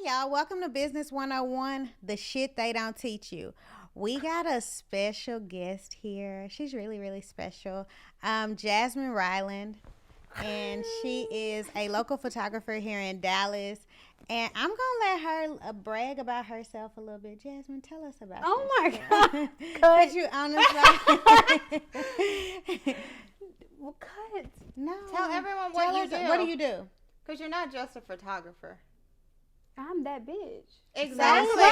y'all. Welcome to Business 101, the shit they don't teach you. We got a special guest here. She's really, really special. Jasmine Ryland, and she is a local photographer here in Dallas. And I'm going to let her brag about herself a little bit. Jasmine, tell us about yourself. My God. Because you honestly. Well, cut. No. Tell everyone what you do. What do you do? Because you're not just a photographer. I'm that bitch. Exactly. Say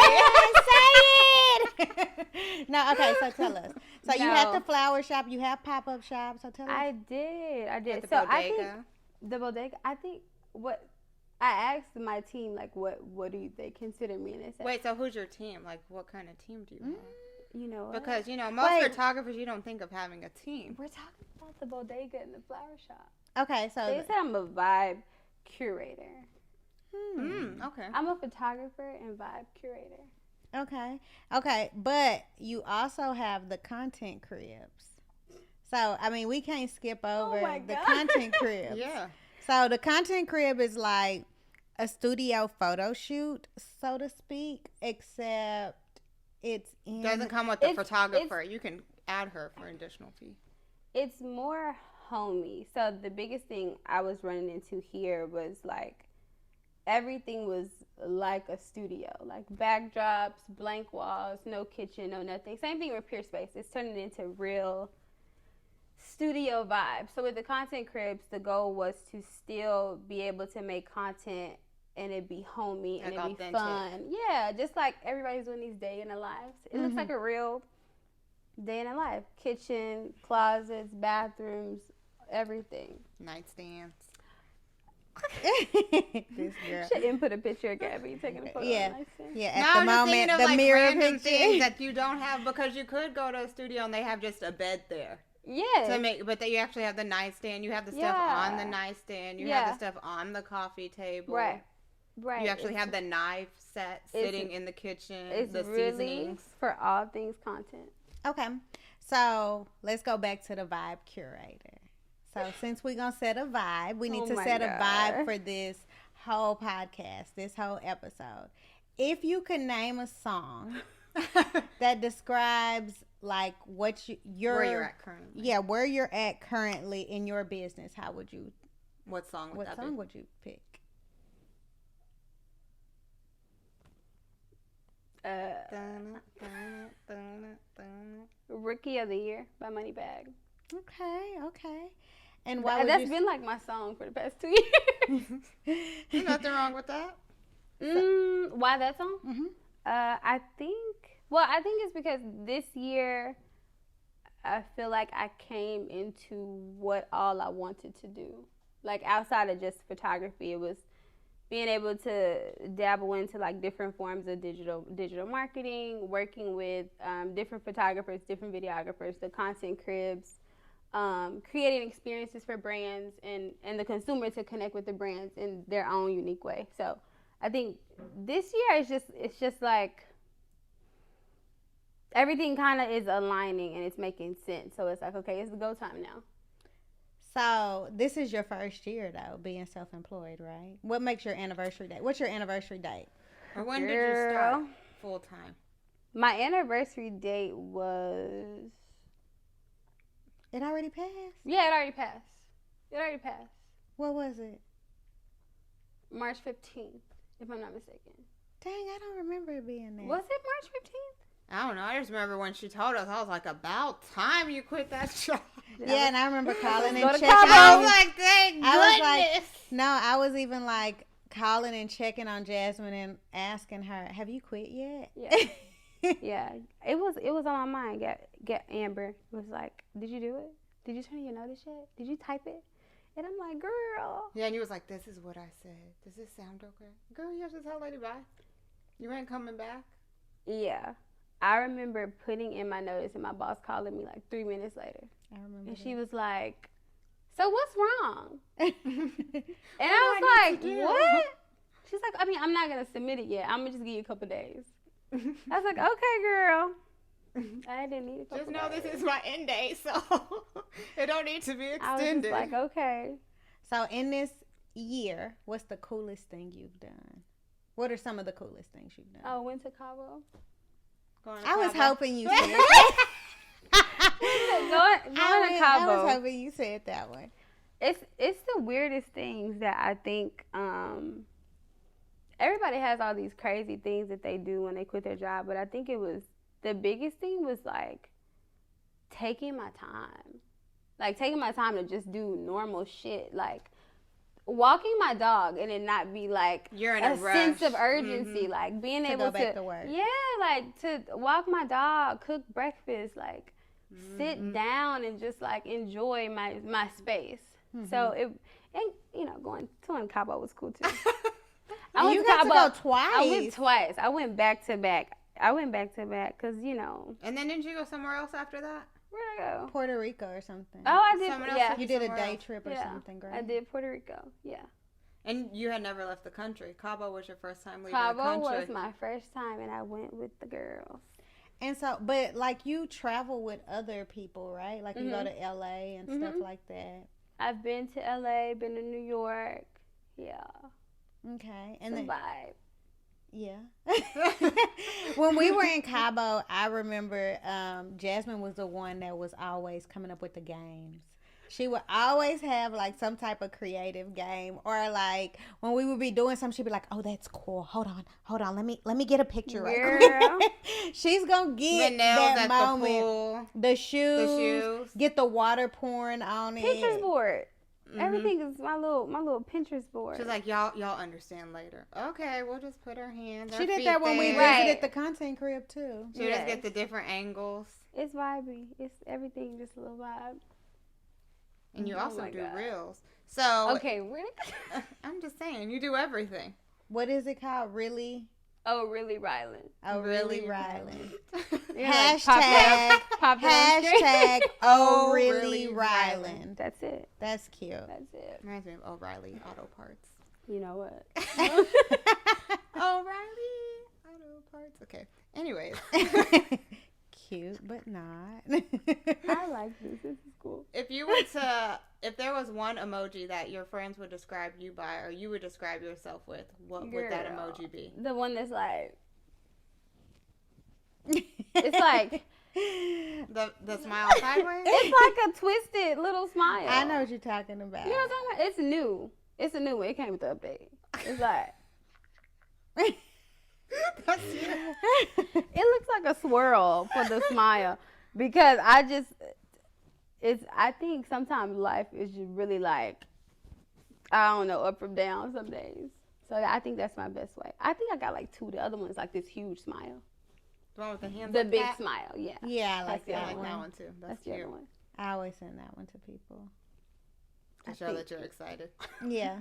it. No, okay, so tell us. So you have the flower shop, you have pop-up shop, so tell us. I did. The So bodega. I think the bodega. I think what I asked my team, like, what do they consider me? And they said, Wait, so who's your team? Like, what kind of team do you have? you know, Because, most photographers, you don't think of having a team. we're talking about the bodega and the flower shop. Okay, so They said I'm a vibe curator. Okay. I'm a photographer and vibe curator. Okay, but you also have the content cribs. So, I mean, we can't skip over my the God. content cribs. Yeah. So, the content crib is like a studio photo shoot, so to speak, except it's in... Doesn't come with the photographer. You can add her for an additional fee. It's more homey. So the biggest thing I was running into here was like everything was like a studio, like backdrops, blank walls, no kitchen, no nothing. Same thing with Pure Space. It's turning into real studio vibe. So with the content cribs, the goal was to still be able to make content and it be homey and Like it be authentic. fun. Yeah, just like everybody's doing these day in their lives. It looks like a real day in a life. Kitchen, closets, bathrooms, everything. Nightstands. This girl. Should input a picture of Gabby taking a photo. Yeah. Of the nightstand. Yeah, No, at the I'm just moment, thinking of the like mirror random picture. things that you don't have because you could go to a studio and they have just a bed there. Yeah. But that you actually have the nightstand. You have the stuff on the nightstand. You have the stuff on the coffee table. Right. You actually have the knife set sitting in the kitchen. It's the really seasonings. for all things content. Okay, so let's go back to the vibe curator. So since we're going to set a vibe, we need to my set a vibe God. for this whole podcast, this whole episode. If you could name a song that describes like what Where you're at currently. Yeah, where you're at currently in your business, how would you, What song would what that song be? would you pick? Rookie of the Year by Moneybag. Okay. And why would That's you been like my song for the past 2 years. There's nothing wrong with that. Why that song? Mhm. I think it's because this year I feel like I came into what all I wanted to do. Like outside of just photography, it was being able to dabble into like different forms of digital marketing, working with different photographers, different videographers, the content cribs, creating experiences for brands and the consumer to connect with the brands in their own unique way. So I think this year it's just like everything kind of is aligning and it's making sense. So it's like, okay, it's the go time now. So this is your first year though, being self-employed, right? What makes your anniversary date? What's your anniversary date? Or when did you start full time? My anniversary date was... It already passed? Yeah, it already passed. What was it? March 15th, if I'm not mistaken. Dang, I don't remember it being there. Was it March 15th? I don't know. I just remember when she told us, I was like, about time you quit that job. Yeah, and I remember calling Go and to checking. Cabo. I was like, thank goodness. I was like, no, I was even like calling and checking on Jasmine and asking her, "Have you quit yet?" Yeah. Yeah. It was on my mind. Get Amber was like, "Did you do it? Did you turn in your notice yet? Did you type it?" And I'm like, "Girl." Yeah, and you was like, this is what I said. Does this sound okay? Girl, you have to tell Lady bye. You ain't coming back. Yeah. I remember putting in my notice and my boss calling me like 3 minutes later. I remember. And she was like, "So what's wrong?" And What I do I was need to do? like, "What?" She's like, "I mean, I'm not going to submit it yet. I'm going to just give you a couple days." I was like, "Okay, girl." I didn't need a couple Just know days. this is my end date, so it don't need to be I was extended. just like, okay. So in this year, what's the coolest thing you've done? What are some of the coolest things you've done? Oh, went to Cabo. I was hoping you said that. Going to Cabo. I was hoping you said that one. It's the weirdest things that I think everybody has all these crazy things that they do when they quit their job, but I think the biggest thing was like taking my time. Like taking my time to just do normal shit, like walking my dog and it not be like you're in a rush. Sense of urgency, like being able go back to work. Yeah, like to walk my dog, cook breakfast, like sit down and just like enjoy my space. So going to Cabo was cool too. You got to go twice. I went twice. I went back to back because And then didn't you go somewhere else after that? Where'd I go? Puerto Rico or something. Oh, I did. Yeah, you did a day trip or something, right? I did Puerto Rico. Yeah. And you had never left the country. Cabo was your first time leaving the Cabo country. was my first time, and I went with the girls. And so, but like you travel with other people, right? Like you go to LA and stuff like that. I've been to LA, been to New York. Yeah. Okay. And then vibe. Yeah. When we were in Cabo, I remember Jasmine was the one that was always coming up with the games. She would always have like some type of creative game, or like when we would be doing something, she'd be like, "Oh, that's cool. Hold on. Let me get a picture right quick." She's gonna get that moment. The shoes. Get the water pouring on it. Pinterest board. Everything is my little Pinterest board. She's like, y'all understand later. Okay, we'll just put our hands. She did that when we visited the content crib too. She just get the different angles. It's vibey. It's everything, just a little vibe. And you also do reels. So okay, really? I'm just saying, you do everything. What is it called? Really? Oh, really, Rylan. Oh, really, Rylan. Hashtag. Hashtag. Oh, really, Rylan. That's it. That's cute. That's it. Reminds me of O'Reilly Auto Parts. You know what? O'Reilly Auto Parts. Okay. Anyways. Cute, but not. I like this. This is cool. If there was one emoji that your friends would describe you by, or you would describe yourself with, what would that emoji be? The one that's like, it's like the smile sideways. It's like a twisted little smile. I know what you're talking about. You know what I'm talking about? It's new. It's a new one. It came with the update. It's like. It looks like a swirl for the smile, because I think sometimes life is just really like, I don't know, up from down some days. So I think that's my best way. I think I got like two. The other one's like this huge smile. The one with the hands. The big smile, yeah. Yeah, I like that one too. That's the other one. I always send that one to people. To show that you're excited. Yeah.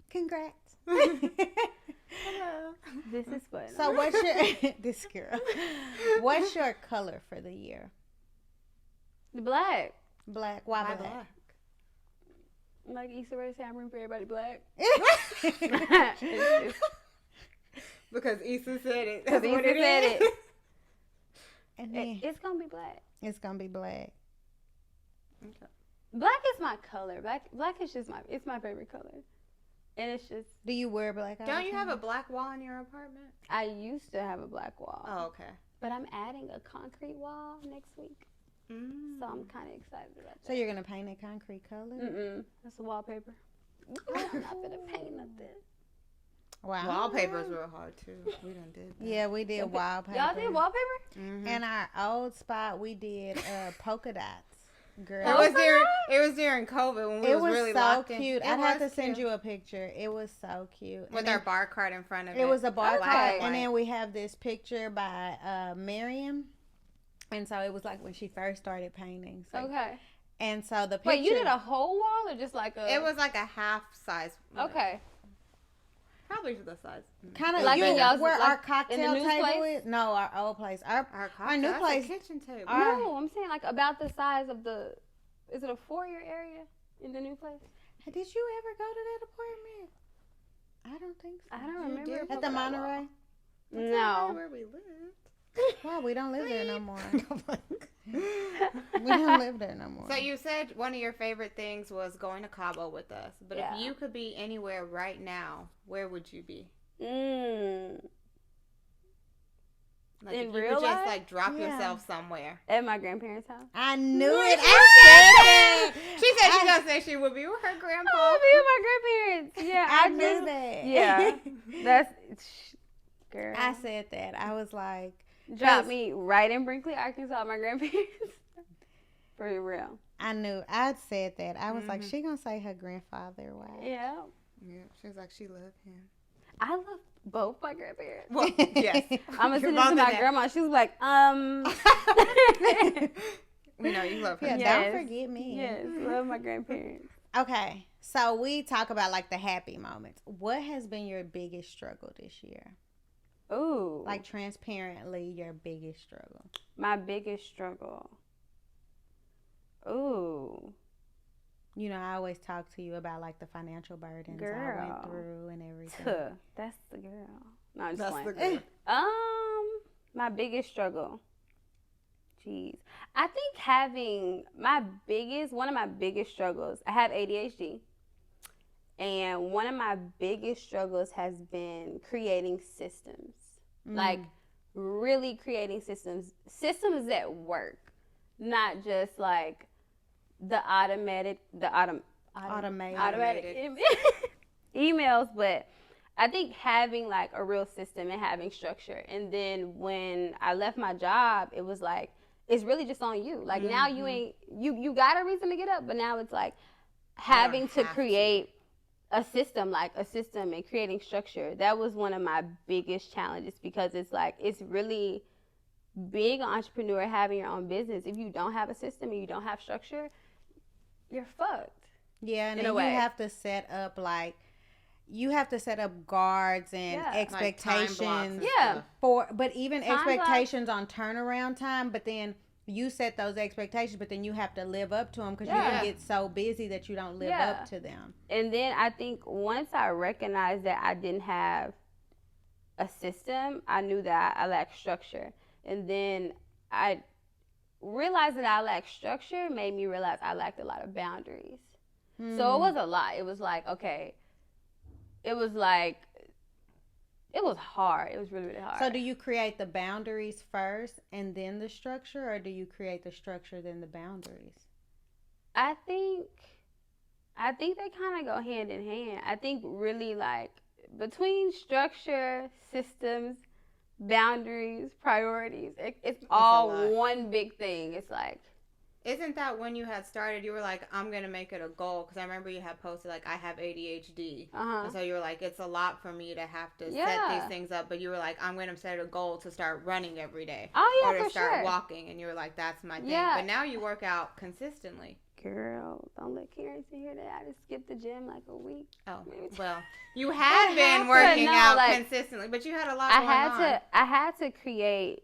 Congrats. Hello. This is fun. So what's this girl? What's your color for the year? Black. Black. Why black? Like Issa Rae said, I'm rooting for everybody black. Because Issa said it. Because Issa said it. And then it's gonna be black. It's gonna be black. Okay. Black is my color. Black is just it's my favorite color. And it's just. Do you wear black? Don't you have a black wall in your apartment? I used to have a black wall. Oh, okay. But I'm adding a concrete wall next week. So I'm kind of excited about that. So you're going to paint a concrete color? That's the wallpaper. I'm not going to paint nothing. Wow. Wallpaper's real hard, too. We done did that. Yeah, we did wallpaper. Y'all did wallpaper? Mm-hmm. In our old spot, we did polka dots. Girl. It was during COVID when we was really locked in. It was so cute. I'd have to send you a picture. It was so cute. With our bar card in front of it. It was a bar card. And then then we have this picture by Miriam. And so it was like when she first started painting. So. Okay. And so the picture. Wait, you did a whole wall or just like a. It was like a half size. Okay. Probably the size. Kind of like where like our cocktail table place? is? No, our old place. Our new that's place. A kitchen table. No, I'm saying like about the size of the. Is it a foyer area in the new place? Did you ever go to that apartment? I don't think so. I don't remember. At the Monterey? No. Where we lived. Well, we don't live there no more. We don't live there no more. So you said one of your favorite things was going to Cabo with us. But if you could be anywhere right now, where would you be? Like in if you real could just life? like drop Yeah. yourself somewhere. At my grandparents' house. I knew it. I said that. She said she's gonna say she would be with her grandpa. Oh, me and my grandparents. Yeah, I knew that. Yeah, that's girl. I said that. I was like, Drop me right in Brinkley, Arkansas. My grandparents. For real. I knew. I said that. I was like, she gonna say her grandfather. Wow. Yeah. Yeah, she was like, she loved him. I love both my grandparents. Well, yes. I'm gonna You're send it to both my in grandma. She was like, We know you love her. Yeah, Yes. don't forget me. Yes, love my grandparents. Okay, so we talk about like the happy moments. What has been your biggest struggle this year? Ooh. Like transparently, your biggest struggle. My biggest struggle. Ooh. You know, I always talk to you about like the financial burdens I Girl. went through and everything. Tuh. That's the girl. No, I'm just That's the playing. girl. My biggest struggle. Jeez. I think having one of my biggest struggles, I have ADHD. And one of my biggest struggles has been creating systems. Like really creating systems that work. Not just like the automatic emails, but I think having like a real system and having structure. And then when I left my job, it was like, it's really just on you. Like now you got a reason to get up, but now it's like having to create a system and creating structure. That was one of my biggest challenges because it's like, it's really being an entrepreneur, having your own business. If you don't have a system and you don't have structure, you're fucked. Yeah, and in then a way. you have to set up guards and expectations. Like time blocks Yeah. But even Time expectations on turnaround time, but then you set those expectations, but then you have to live up to them because you can get so busy that you don't live up to them. And then I think once I recognized that I didn't have a system, I knew that I lacked structure. And then I realized that I lacked structure made me realize I lacked a lot of boundaries. So it was a lot. It was like, okay, it was hard. It was really, really hard. So do you create the boundaries first and then the structure, or do you create the structure then the boundaries? I think they kind of go hand in hand. I think really like between structure, systems, boundaries, priorities, it's all one big thing. It's like, isn't that when you had started, you were like, I'm going to make it a goal? Because I remember you had posted, like, I have ADHD. And so you were like, it's a lot for me to have to set these things up. But you were like, I'm going to set a goal to start running every day. Oh, yeah, or to for start sure. walking. And you were like, that's my thing. Yeah. But now you work out consistently. girl, don't let Karen see here that I just skipped the gym like a week. Oh, well, you had been working out consistently, but you had a lot going on. I had to create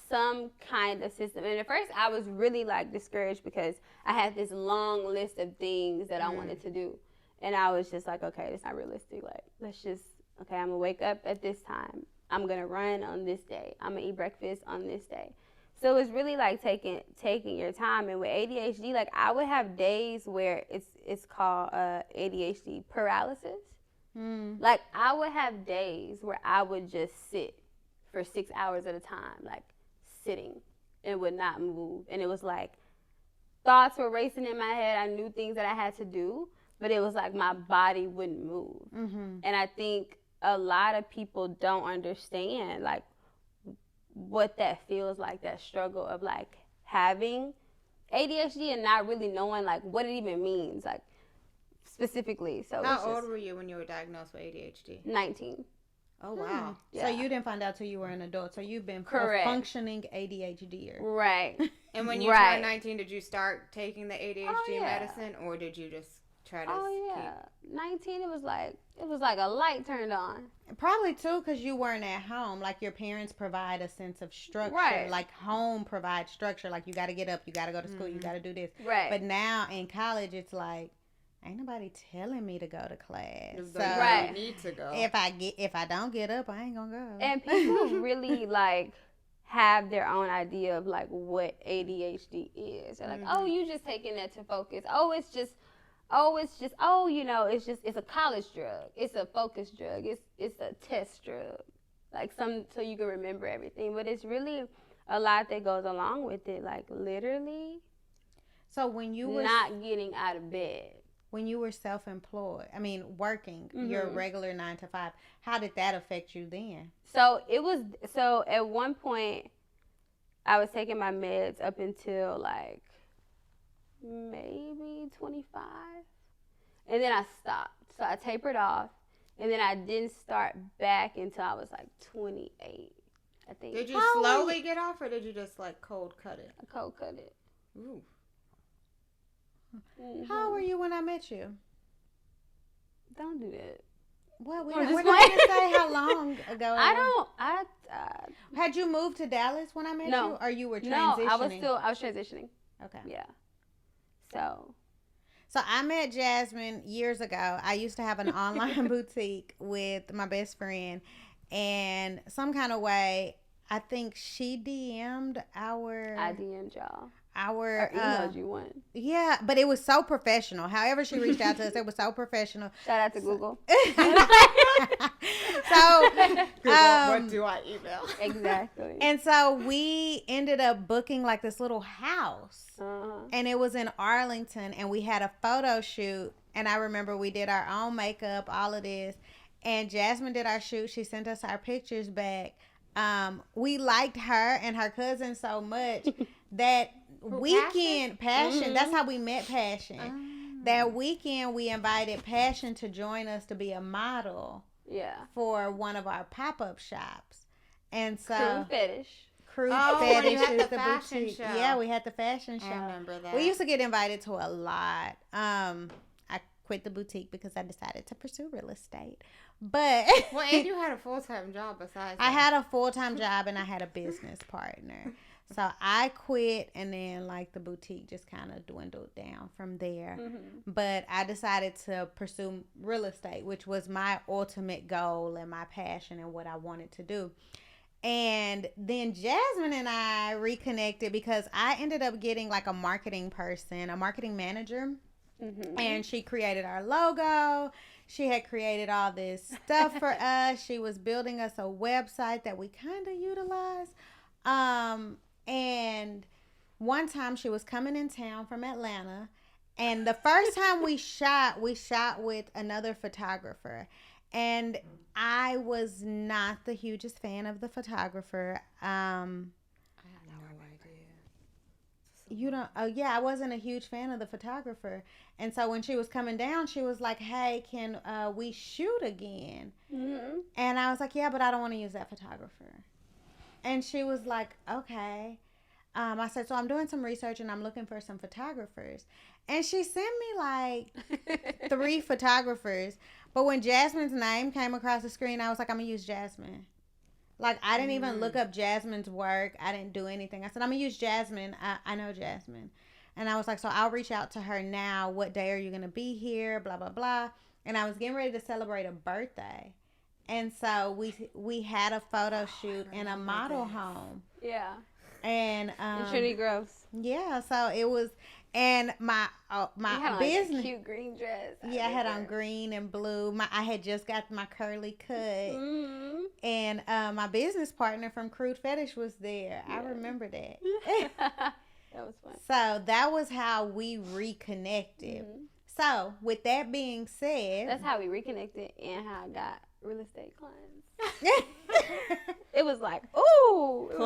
some kind of system. And at first I was really like discouraged because I had this long list of things that I wanted to do. And I was just like, okay, it's not realistic. Like, let's just, okay, I'm gonna wake up at this time. I'm gonna run on this day. I'm gonna eat breakfast on this day. So it's really like taking your time. And with ADHD, like I would have days where it's called ADHD paralysis. Like I would have days where I would just sit for 6 hours at a time, like sitting, and would not move. And it was like thoughts were racing in my head. I knew things that I had to do, but it was like my body wouldn't move. And I think a lot of people don't understand like what that feels like, that struggle of like having ADHD and not really knowing like what it even means, like specifically. So how old were you when you were diagnosed with ADHD? 19. Oh wow. Yeah. So you didn't find out till you were an adult. So you've been Correct. a functioning ADHDer. Right. And when you turned 19, did you start taking the ADHD yeah. medicine, or did you just try to yeah. 19, it was like a light turned on. Probably too, because you weren't at home. Like your parents provide a sense of structure. Right. Like home provides structure. Like you got to get up, you got to go to school, you got to do this. Right. But now in college, it's like, ain't nobody telling me to go to class. So you need to go. If I don't get up, I ain't gonna go. And people really like have their own idea of like what ADHD is. They're like, oh, you just taking that to focus. It's a college drug. It's a focus drug. It's a test drug. like some so you can remember everything. But it's really a lot that goes along with it, like literally. So when you were not getting out of bed. When you were self-employed, I mean working your regular 9 to 5, how did that affect you then? So at one point I was taking my meds up until like maybe 25. And then I stopped. So I tapered off. And then I didn't start back until I was like 28, I think. Did you slowly get off or did you just like cold cut it? I cold cut it. Ooh. Mm-hmm. How were you when I met you? Don't do that. Well, we're not going to say how long ago. Had you moved to Dallas when I met you? Or you were transitioning? No, I was transitioning. Okay. Yeah. So I met Jasmine years ago. I used to have an online boutique with my best friend. And some kind of way, I think she DM'd I DM'd y'all. Or emailed you one. Yeah, but it was so professional. However she reached out to us, it was so professional. Shout out to Google. So, Google, what do I email? Exactly. And so we ended up booking like this little house. And it was in Arlington, and we had a photo shoot. And I remember we did our own makeup, all of this. And Jasmine did our shoot. She sent us our pictures back. We liked her and her cousin so much that Passion. That's how we met Passion. That weekend we invited Passion to join us to be a model. Yeah. For one of our pop-up shops. And so Crude Fetish when you had is the fashion boutique. show. Yeah, we had the fashion show. I remember that. We used to get invited to a lot. I quit the boutique because I decided to pursue real estate. But and you had a full-time job besides that. I had a full-time job and I had a business partner. So I quit, and then like the boutique just kind of dwindled down from there. But I decided to pursue real estate, which was my ultimate goal and my passion and what I wanted to do. And then Jasmine and I reconnected because I ended up getting like a marketing manager. And she created our logo. She had created all this stuff for us. She was building us a website that we kind of utilized. And one time she was coming in town from Atlanta. And the first time we shot with another photographer. And I was not the hugest fan of the photographer. I had no idea. You don't? Oh yeah, I wasn't a huge fan of the photographer. And so when she was coming down, she was like, "Hey, can we shoot again?" And I was like, "Yeah, but I don't want to use that photographer." And she was like, "Okay." I said, "So I'm doing some research and I'm looking for some photographers." And she sent me like 3 photographers. But when Jasmine's name came across the screen, I was like, "I'm going to use Jasmine." Like, I didn't even look up Jasmine's work. I didn't do anything. I said, "I'm going to use Jasmine. I know Jasmine." And I was like, "So I'll reach out to her now. What day are you going to be here? Blah, blah, blah." And I was getting ready to celebrate a birthday. And so we had a photo shoot in a model home. Yeah. And in Trinity Groves. Yeah, so it was, and my business, like a cute green dress. Yeah, I had on green and blue. I had just got my curly cut, and my business partner from Crude Fetish was there. Yeah. I remember that. That was fun. So that was how we reconnected. So with that being said, that's how we reconnected and how I got real estate clients. It was like, ooh, it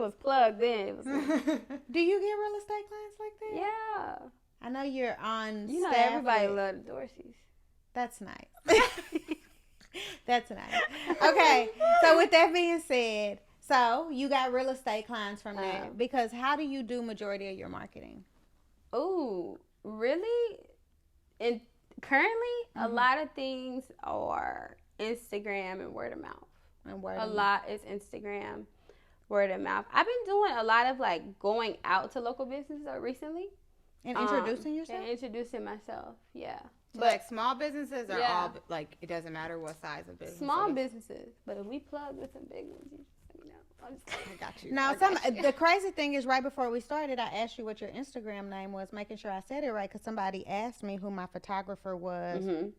was plugged in. Do you get real estate clients like that? Yeah. I know you're on. You know, everybody loves the Dorseys. That's nice. That's nice. Okay, so with that being said, so you got real estate clients from that because how do you do majority of your marketing? Ooh, really? And currently, a lot of things are Instagram and word of mouth. A lot is Instagram, word of mouth. I've been doing a lot of like going out to local businesses recently. And introducing yourself? And introducing myself, yeah. So like small businesses or all, like it doesn't matter what size of business? Small businesses, but if we plug with some big ones, you just let me know. I got you. Now, the crazy thing is right before we started, I asked you what your Instagram name was, making sure I said it right because somebody asked me who my photographer was.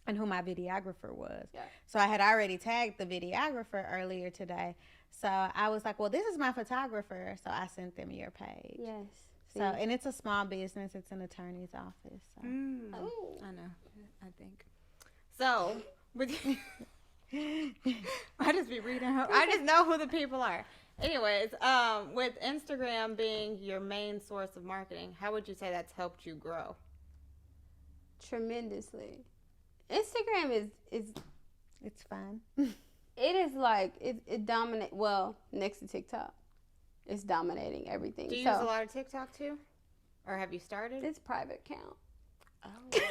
and who my videographer was. Yeah. So I had already tagged the videographer earlier today. So I was like, well, this is my photographer. So I sent them your page. Yes. So, and it's a small business. It's an attorney's office. So. Oh. I know. I think. So, I just be reading. I just know who the people are. Anyways, with Instagram being your main source of marketing, how would you say that's helped you grow? Tremendously. Instagram is it's fun. It is like it dominate. Well, next to TikTok, it's dominating everything. Do you use a lot of TikTok too, or have you started? It's private account. Oh, this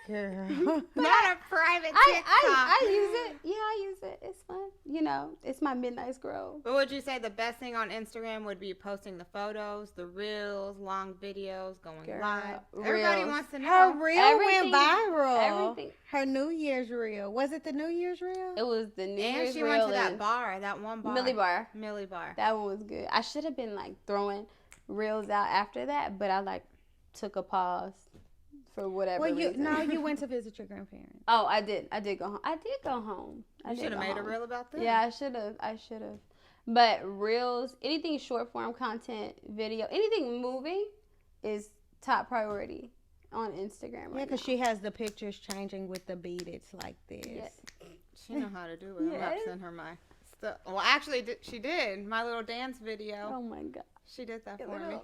girl. Not a private TikTok. I use it. Yeah, I use it. It's fun. You know, it's my midnight scroll. But would you say the best thing on Instagram would be posting the photos, the reels, long videos, going live? Everybody wants to know. Her reel went viral. Everything. Her New Year's reel. Was it the New Year's reel? It was the New Year's reel. reel. And she went to that bar, that one bar. Millie Bar. Millie Bar. That one was good. I should have been like throwing reels out after that, but I like took a pause. For whatever reason. No, you went to visit your grandparents. Oh, I did go home. I did go home. You should have made a reel about that. Yeah, I should have. But reels, anything short form content, video, anything moving is top priority on Instagram right because she has the pictures changing with the beat. It's like this. Yes. She know how to do it. I'm about to send her my stuff. Well, actually, she did. My little dance video. Oh, my God. She did that for me.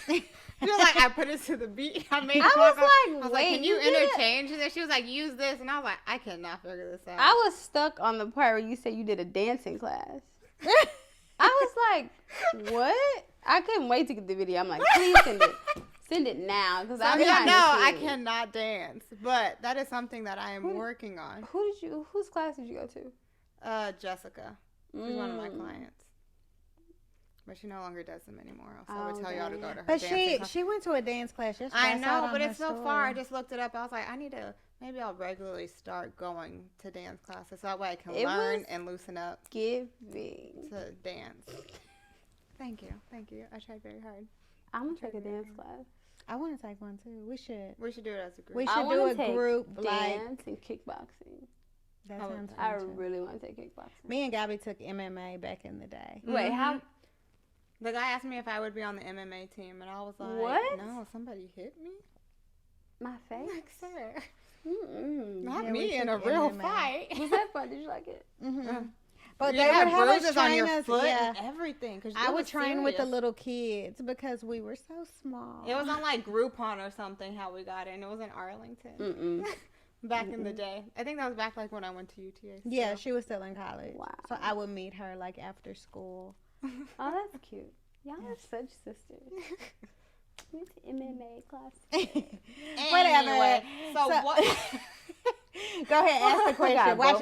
She was like, I put it to the beat. I was like, can you interchange this? She was like, use this. And I was like, I cannot figure this out. I was stuck on the part where you said you did a dancing class. I was like, what? I couldn't wait to get the video. I'm like, please send it. Send it now. Because I cannot dance. But that is something that I am working on. Whose class did you go to? Jessica. She's one of my clients. But she no longer does them anymore. So I would tell y'all to go to her But she went to a dance class yesterday. I know, but it's so far. I just looked it up. I was like, maybe I'll regularly start going to dance classes. So that way I can learn and loosen up. Giving. To dance. Thank you. I tried very hard. I'm going to take a dance class. I want to take one too. We should do it as a group. We should do a group dance and kickboxing. That sounds fun. I really want to take kickboxing. Me and Gabby took MMA back in the day. Wait, how? The guy asked me if I would be on the MMA team, and I was like, what? No, somebody hit me? My face? Like, sir. Not me in a real fight. Was that fun? Did you like it? Mm-hmm. But they would have us train on your foot and everything. I would train with the little kids because we were so small. It was on like Groupon or something how we got in. It was in Arlington. Back in the day. I think that was back like when I went to UTA. Yeah, she was still in college. Wow. So I would meet her like after school. Oh, that's cute. Y'all are such sisters. Went to MMA class. Whatever. Anyway, so what? Go ahead, ask the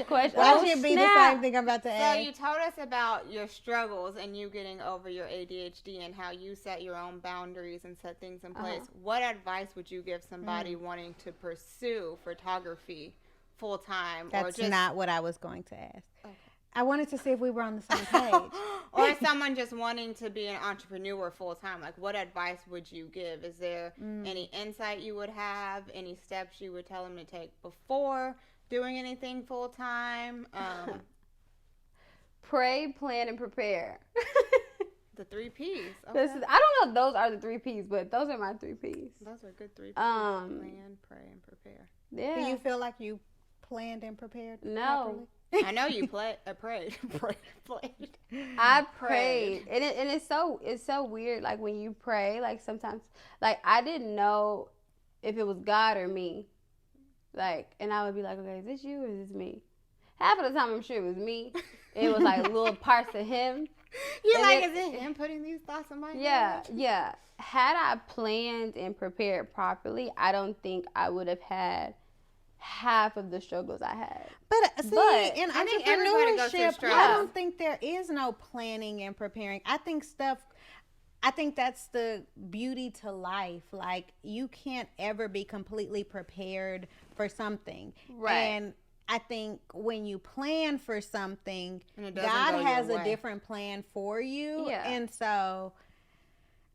question. Why should it be the same thing I'm about to ask? So you told us about your struggles and you getting over your ADHD and how you set your own boundaries and set things in place. What advice would you give somebody wanting to pursue photography full time? That's not what I was going to ask. Okay. I wanted to see if we were on the same page. Or someone just wanting to be an entrepreneur full time. Like, what advice would you give? Is there any insight you would have? Any steps you would tell them to take before doing anything full time? Pray, plan, and prepare. The 3 Ps. Okay. I don't know if those are the 3 Ps, but those are my 3 Ps. Those are good 3 Ps. Plan, pray, and prepare. Yeah. Do you feel like you planned and prepared No. properly? I know you prayed. I prayed, and it's so weird. Like when you pray, like sometimes, like I didn't know if it was God or me. Like, and I would be like, okay, is this you or is this me? Half of the time, I'm sure it was me. It was like little parts of him. You're like, is it him putting these thoughts in my head? Yeah. Had I planned and prepared properly, I don't think I would have had half of the struggles I had. But see, in entrepreneurship, I don't think there is no planning and preparing. I think that's the beauty to life. Like, you can't ever be completely prepared for something. Right. And I think when you plan for something, God has a different plan for you. Yeah. And so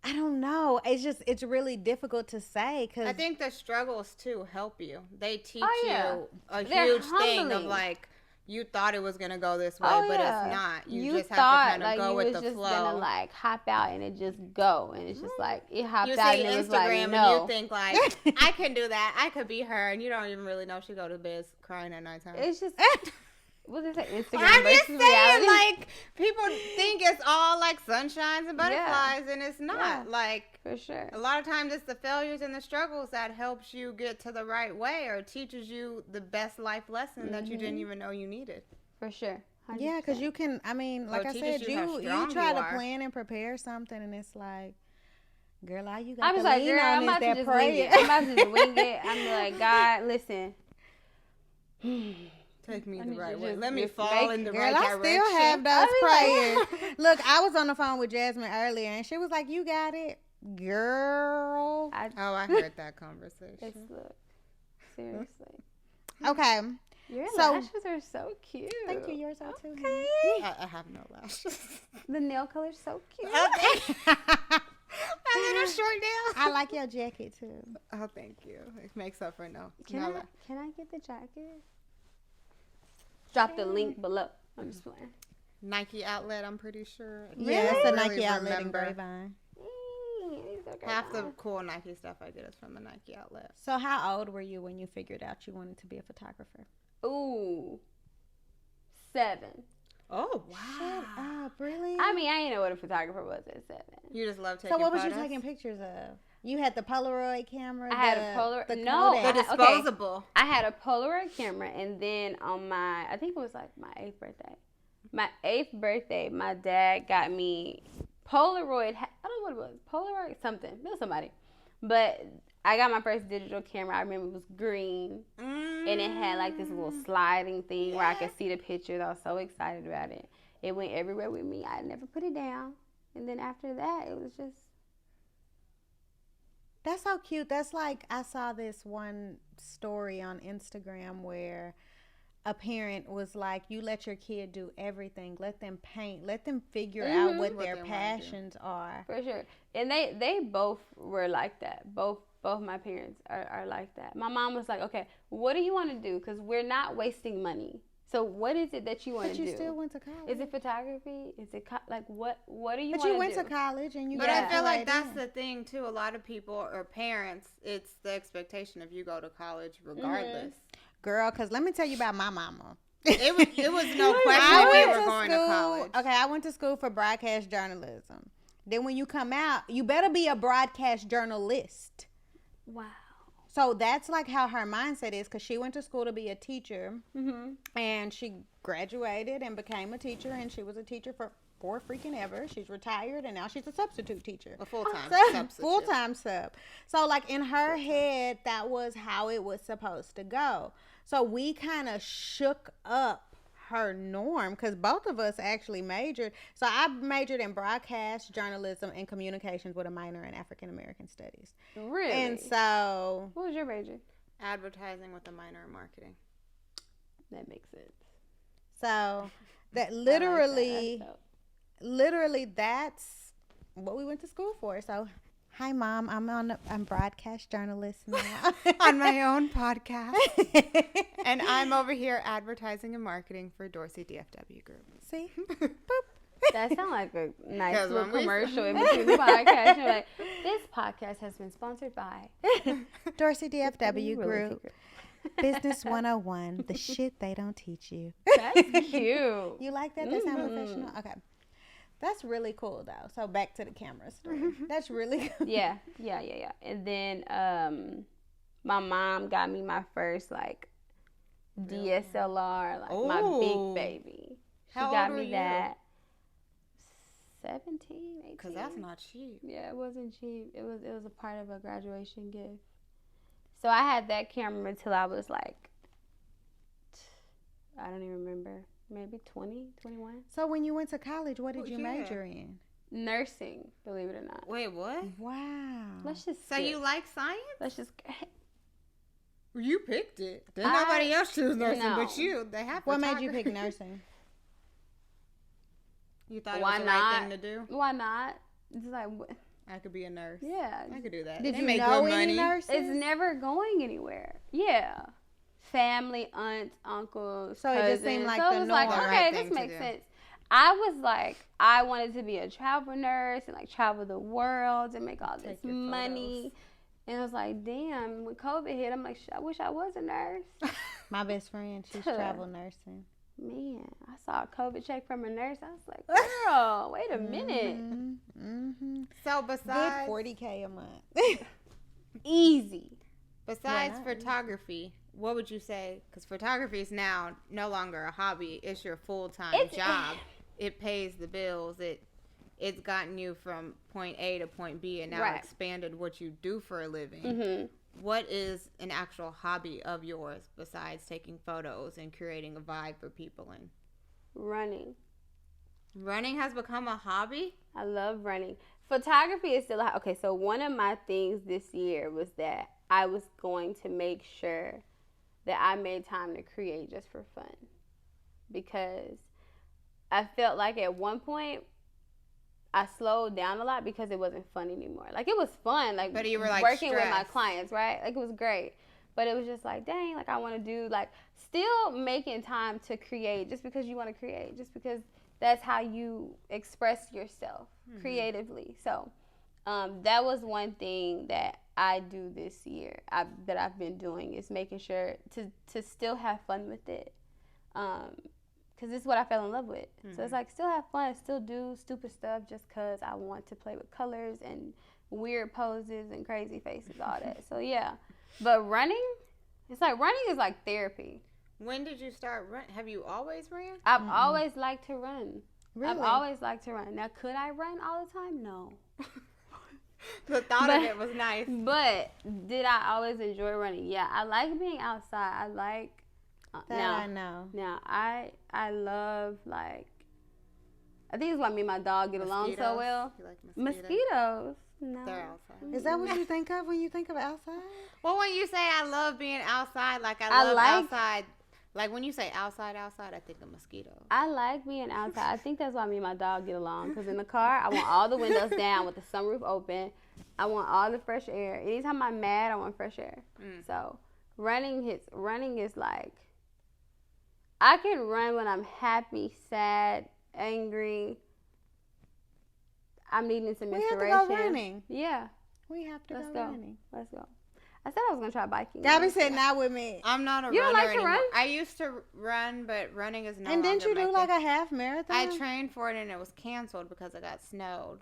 I don't know. It's really difficult to say because I think the struggles too help you. They teach you a They're huge thing of humbling. like you thought it was gonna go this way, but it's not. You just have thought, to kind of go with the flow. You was just gonna like hop out and it just go, and it's just like it hopped you out see and it was Instagram like and no. you think like I can do that. I could be her, and you don't even really know she go to bed crying at nighttime. It's just. What is it? Instagram I'm versus just saying, reality. like people think it's all like sunshines and butterflies, and it's not. Yeah, like for sure. A lot of times, it's the failures and the struggles that helps you get to the right way, or teaches you the best life lesson that you didn't even know you needed. For sure. 100%. yeah, because you can. I mean, like I said, you try to plan and prepare something, and it's like, girl, all you got I'm to just like, lean girl, on I'm is about to that just prayer. wing it. I'm about to just wing it. I'm like, God, listen. Take me the right way. Let me fall in the Girl, right I direction. still have those prayers. Look, I was on the phone with Jasmine earlier, and she was like, "You got it, girl." I heard that conversation. Look, seriously. Okay. Your So- lashes are so cute. Thank you. Yours are too. Okay. I have no lashes. The nail color's so cute. A little short nails. I like your jacket too. Oh, thank you. It makes up for no. Can I get the jacket? Drop the link below. I'm just playing. Nike outlet, I'm pretty sure. Yeah, it's I a don't Nike really outlet in remember. Grapevine. Half the cool Nike stuff I get is from the Nike outlet. So, how old were you when you figured out you wanted to be a photographer? Ooh, 7. Oh, wow. Shut up, really? I mean, I didn't know what a photographer was at 7. You just love taking So, what was photos? you taking pictures of? You had the Polaroid camera? I had a Polaroid. The No, Kodak? The disposable. I had a Polaroid camera, and then on I think it was like my 8th birthday. My 8th birthday, my dad got me Polaroid. I don't know what it was. Polaroid something. It was somebody. But I got my first digital camera. I remember it was green. And it had like this little sliding thing where I could see the pictures. I was so excited about it. It went everywhere with me. I never put it down. And then after that, it was just. That's so cute. That's like, I saw this one story on Instagram where a parent was like, you let your kid do everything. Let them paint. Let them figure out what their passions are. For sure. And they both were like that. Both my parents are like that. My mom was like, okay, what do you want to do? Because we're not wasting money. So what is it that you want to do? But you still went to college. Is it photography? Is it like what do you want to do? But you went to college and you. But I feel like that's the thing too. A lot of people or parents, it's the expectation of you go to college regardless. Girl, because let me tell you about my mama. It was no question we were going to college. Okay, I went to school for broadcast journalism. Then when you come out, you better be a broadcast journalist. Wow. So that's like how her mindset is, because she went to school to be a teacher, and she graduated and became a teacher, and she was a teacher for freaking ever. She's retired, and now she's a substitute teacher. A full-time substitute. Full-time sub. So like in her head, that was how it was supposed to go. So we kind of shook up her norm, because both of us actually majored. So I majored in broadcast journalism and communications with a minor in African American studies. Really? And so, what was your major? Advertising with a minor in marketing. That makes sense. So that literally that's what we went to school for. So, hi Mom, I'm broadcast journalist now on my own podcast. And I'm over here advertising and marketing for Dorsey DFW Group. See? Boop. That sounds like a nice Because little when we- commercial in between the podcast. You're like, this podcast has been sponsored by Dorsey DFW Really Group. secret. Business 101, the shit they don't teach you. That's cute. You like that? That sound professional? Okay. That's really cool though. So back to the camera story. That's really cool. Yeah. And then my mom got me my first like DSLR, like my big baby. She How got old me were that 17, 18. Because that's not cheap. Yeah, it wasn't cheap. It was a part of a graduation gift. So I had that camera until I was like, I don't even remember, maybe 20, 21. So when you went to college, what did you major in? Nursing, believe it or not. Wait, what? Wow. Let's just So skip. you like science? Let's just. You picked it. Did nobody else choose nursing no. but you? They have. What made you photography. pick nursing? You thought Why it was the not? right thing to do? Why not? It's like I could be a nurse. Yeah. I could do that. Did they you make know good any money. nurses? It's never going anywhere. Yeah. Family, aunts, uncles, so cousins. It just seemed like so the it was norm. like, okay, right this thing to makes do. sense. I was like, I wanted to be a travel nurse and like travel the world and make all this money. And I was like, damn, when COVID hit, I'm like, I wish I was a nurse. My best friend, she's travel nursing. Man, I saw a COVID check from a nurse. I was like, girl, wait a minute. Mm-hmm. So besides good $40K a month. Easy. Besides photography, what would you say? Because photography is now no longer a hobby; it's your full-time job. It pays the bills. It's gotten you from point A to point B, and now expanded what you do for a living. Mm-hmm. What is an actual hobby of yours besides taking photos and creating a vibe for people? And running. Running has become a hobby? I love running. Photography is still okay. So one of my things this year was that I was going to make sure that I made time to create just for fun, because I felt like at one point I slowed down a lot because it wasn't fun anymore. Like, it was fun, like, but you were like working stressed with my clients, right? Like, it was great, but it was just like, dang, like I want to do, like, still making time to create just because you want to create, just because that's how you express yourself creatively. So that was one thing that I do this year, that I've been doing, is making sure to still have fun with it. Because this is what I fell in love with. So it's like, still have fun, still do stupid stuff just because I want to play with colors and weird poses and crazy faces, all that. So yeah. But running, it's like, running is like therapy. When did you start running? Have you always ran? I've always liked to run. Really? I've always liked to run. Now, could I run all the time? No. The thought of it was nice. But did I always enjoy running? Yeah, I like being outside. I like I know. Now, I love, like, I think it's why me and my dog get along so well. You like Mosquitoes? No. They're outside. Is that what you think of when you think of outside? Well, when you say I love being outside, like I love outside, like when you say outside, I think of mosquitoes. I like being outside. I think that's why me and my dog get along. Because in the car, I want all the windows down with the sunroof open. I want all the fresh air. Anytime I'm mad, I want fresh air. So running is like, I can run when I'm happy, sad, angry. I'm needing some inspiration. We have to go running. Yeah. We have to Let's go go. running. Let's go. I said I was going to try biking. Gabby said not with me. I'm not a runner You don't like to anymore. run? I used to run, but running is no And didn't you longer do my like thing. a half marathon? I trained for it and it was canceled because it got snowed.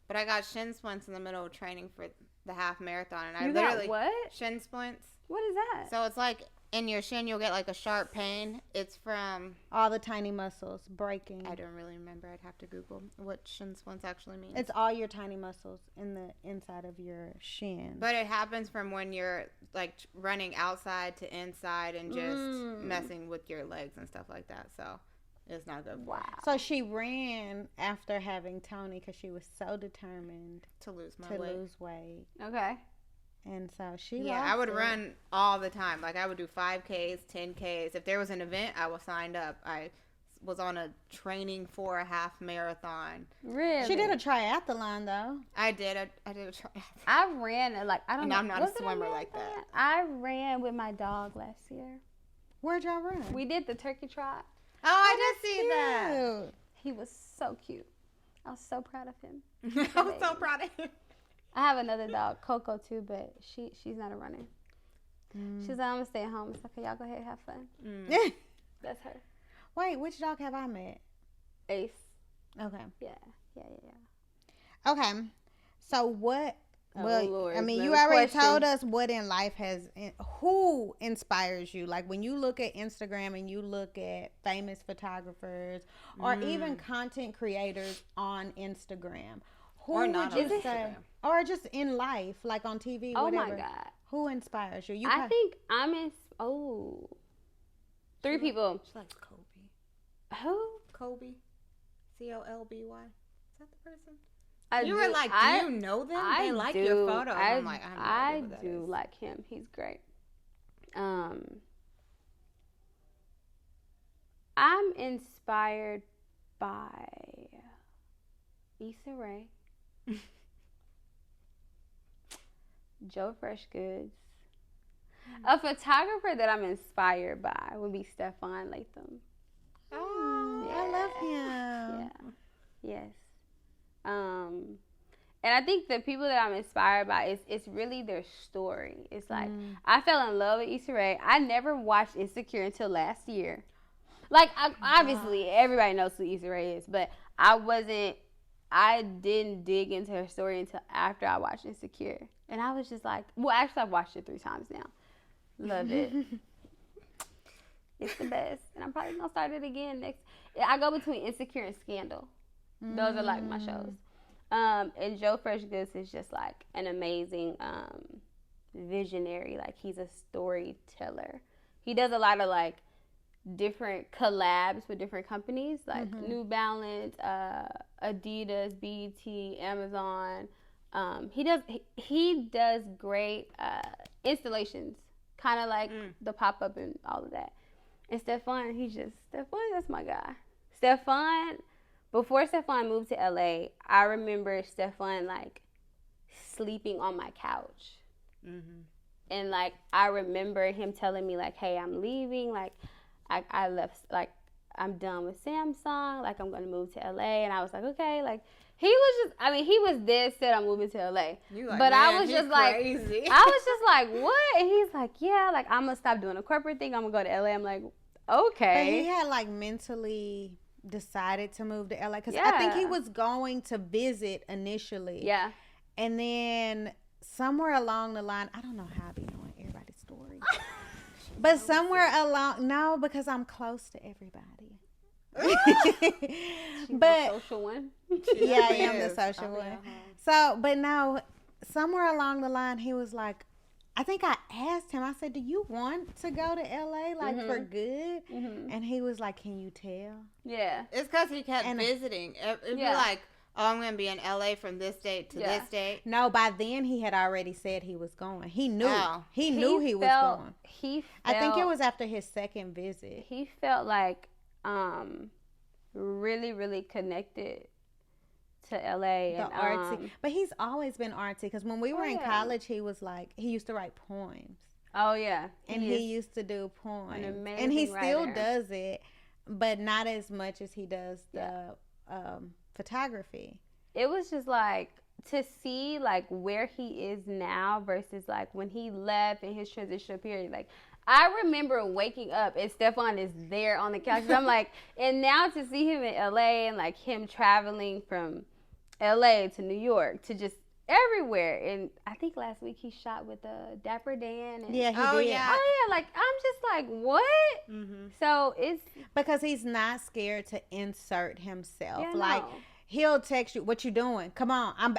But I got shin splints in the middle of training for the half marathon, and I You literally got what? shin splints. What is that? So it's like in your shin you'll get like a sharp pain. It's from all the tiny muscles breaking. I don't really remember. I'd have to Google what shin splints actually mean. It's all your tiny muscles in the inside of your shin. But it happens from when you're like running outside to inside and just messing with your legs and stuff like that. So it's not good. Wow. So she ran after having Tony because she was so determined To lose my to weight. lose weight. Okay. And so she Yeah, I would run all the time. Like I would do 5Ks, 10Ks. If there was an event, I was signed up. I was on a training for a half marathon. Really? She did a triathlon though. I did a triathlon. I ran I don't And know. I'm not was a it swimmer like marathon? that. I ran with my dog last year. Where'd y'all run? We did the turkey trot. Oh, I did see that. Cute. He was so cute. I was so proud of him. I'm so proud of him. I have another dog, Coco, too, but she's not a runner. She's like, I'm going to stay at home. It's okay, y'all go ahead and have fun. That's her. Wait, which dog have I met? Ace. Okay. Yeah. Okay. So what? Well, Lord, I mean, another you already question. told us what in life who inspires you. Like when you look at Instagram and you look at famous photographers or even content creators on Instagram, who Or not would on you Instagram. say, or just in life, like on TV, Oh, whatever. my God. Who inspires you? I think I'm in. Three people. She likes Kobe. Who? Kobe. Colby. Is that the person? I You do- were like, do you know them? I They like do. your photos. I, I'm like, I have no I idea who that do is. like him. He's great. I'm inspired by Issa Rae. Joe Fresh Goods. A photographer that I'm inspired by would be Stefan Latham. Oh, yeah. I love him. Yeah. Yes. And I think the people that I'm inspired by it's really their story. It's like I fell in love with Issa Rae. I never watched Insecure until last year. Like obviously everybody knows who Issa Rae is, but I didn't dig into her story until after I watched Insecure. And I was just like, well, actually I've watched it 3 times now. Love it. It's the best. And I'm probably going to start it again next. I go between Insecure and Scandal. Those are like my shows. And Joe Fresh Goods is just like an amazing visionary. Like he's a storyteller. He does a lot of like different collabs with different companies like New Balance, Adidas, BET, Amazon. He does great installations, kind of like the pop-up and all of that. And Stefan, that's my guy. Stefan, before Stefan moved to LA, I remember Stefan like sleeping on my couch. And like I remember him telling me like, hey, I'm leaving, like I left, like I'm done with Samsung, like I'm gonna move to LA. And I was like, okay, like he was dead set on moving to LA. Like, but I was just like crazy. I was just like, what? And he's like, yeah, like I'm gonna stop doing a corporate thing, I'm gonna go to LA. I'm like, okay. But he had like mentally decided to move to LA because I think he was going to visit initially. Yeah. And then somewhere along the line, I don't know how I be knowing everybody's story. But somewhere along, no, because I'm close to everybody. She's the social one. Yeah, I am the social one. So, but no, somewhere along the line, he was like, I think I asked him, I said, do you want to go to LA, like, for good? And he was like, can you tell? Yeah. It's because he kept visiting. It'd be like, oh, I'm going to be in LA from this date to this date. No, by then he had already said he was going. He knew. He knew he was going. I think it was after his second visit. He felt like really, really connected to LA. The artsy. But he's always been artsy because when we were in college, he was like, he used to write poems. Oh, yeah. And he used to do poems. An amazing and he writer. still does it, but not as much as he does the photography. It was just like to see like where he is now versus like when he left in his transitional period. Like I remember waking up and Stefan is there on the couch. I'm like, and now to see him in LA and like him traveling from LA to New York to just everywhere. And I think last week he shot with Dapper Dan. And, yeah, he did. Yeah. Like I'm just like, what? So it's because he's not scared to insert himself. Yeah, like he'll text you, what you doing? Come on. I'm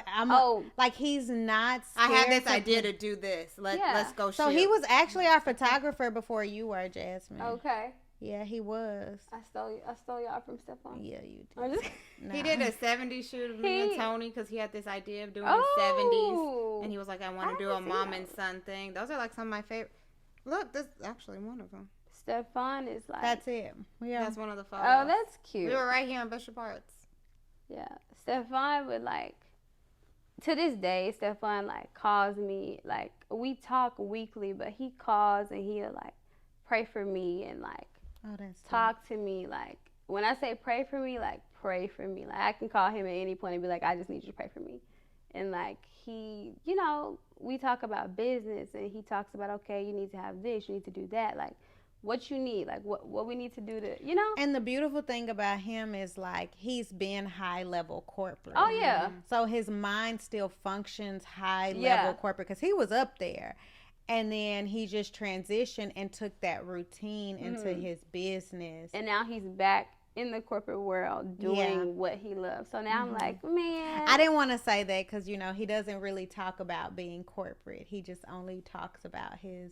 like he's not scared. I have this idea to do this. Let's go shoot. So he was actually our photographer before you were, Jasmine. Okay. Yeah, he was. I stole y'all from Stefan. Yeah, you did. He did a 70s shoot of me and Tony because he had this idea of doing the 70s. And he was like, I want to do a mom and son thing. Those are like some of my favorite. Look, this is actually one of them. Stefan is like. That's it. Yeah. That's one of the photos. Oh, that's cute. We were right here in Bishop Arts. Yeah. Stefan would like, to this day, Stefan like calls me, like we talk weekly, but he calls and he'll like pray for me and like talk to me. Like when I say pray for me, like pray for me. Like I can call him at any point and be like, I just need you to pray for me. And like he, you know, we talk about business and he talks about, okay, you need to have this, you need to do that. Like what you need, like what we need to do to, you know. And the beautiful thing about him is like he's been high level corporate. Oh yeah. So his mind still functions high level corporate because he was up there, and then he just transitioned and took that routine into his business. And now he's back in the corporate world doing what he loves. So now I'm like, man. I didn't want to say that because you know he doesn't really talk about being corporate. He just only talks about his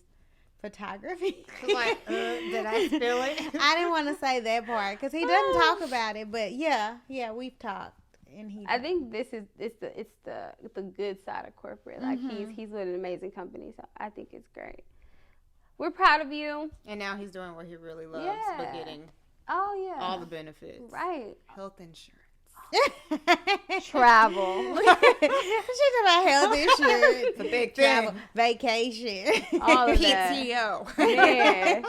photography. Like, did I spill it? I didn't want to say that part because he doesn't talk about it. But yeah, we've talked, and I think this is it's the good side of corporate. Like he's with an amazing company, so I think it's great. We're proud of you. And now he's doing what he really loves, but getting all the benefits, right? Health insurance. Travel. She's about healthy shit. It's a big Travel, thing. vacation, All of PTO. Yeah.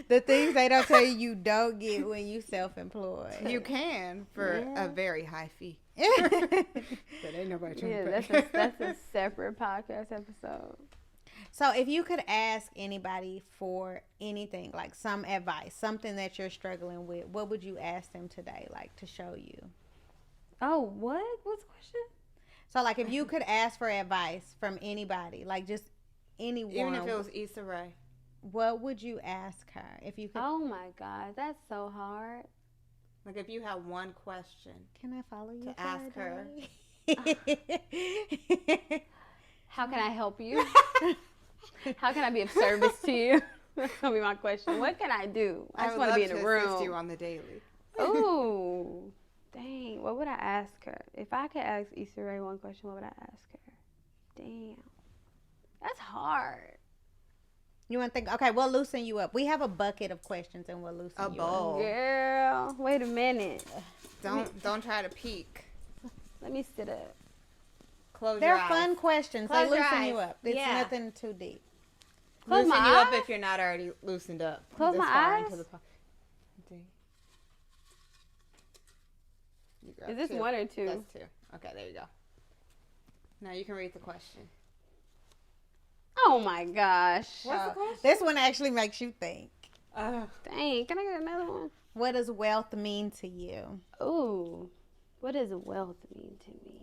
The things they don't tell you don't get when you self-employed. You can for a very high fee. But ain't nobody trying Yeah, to pay. that's a separate podcast episode. So if you could ask anybody for anything, like some advice, something that you're struggling with, what would you ask them today, like to show you? Oh, what? What's the question? So like if you could ask for advice from anybody, like just anyone. Even if it was Issa Rae. What would you ask her if you could? Oh my God, that's so hard. Like if you had one question. Can I follow you to ask her? How can I help you? How can I be of service to you? That's gonna be my question. What can I do? I just want to be in the room. Assist you on the daily. Ooh, dang. What would I ask her? If I could ask Issa Rae one question, what would I ask her? Damn, that's hard. You want to think? Okay, we'll loosen you up. We have a bucket of questions, and we'll loosen A you bowl. up. Girl, wait a minute. Don't try to peek. Let me sit up. Close They're your eyes. fun questions. Close They your loosen you eyes. up. It's Yeah. nothing too deep. Close Loosen my you up eyes? if you're not already loosened up. Close this my far eyes? into the D. You grab Is this two. one or two? That's two. Okay, there you go. Now you can read the question. Oh my gosh. What's the question? This one actually makes you think. Dang, can I get another one? What does wealth mean to you? Ooh, what does wealth mean to me?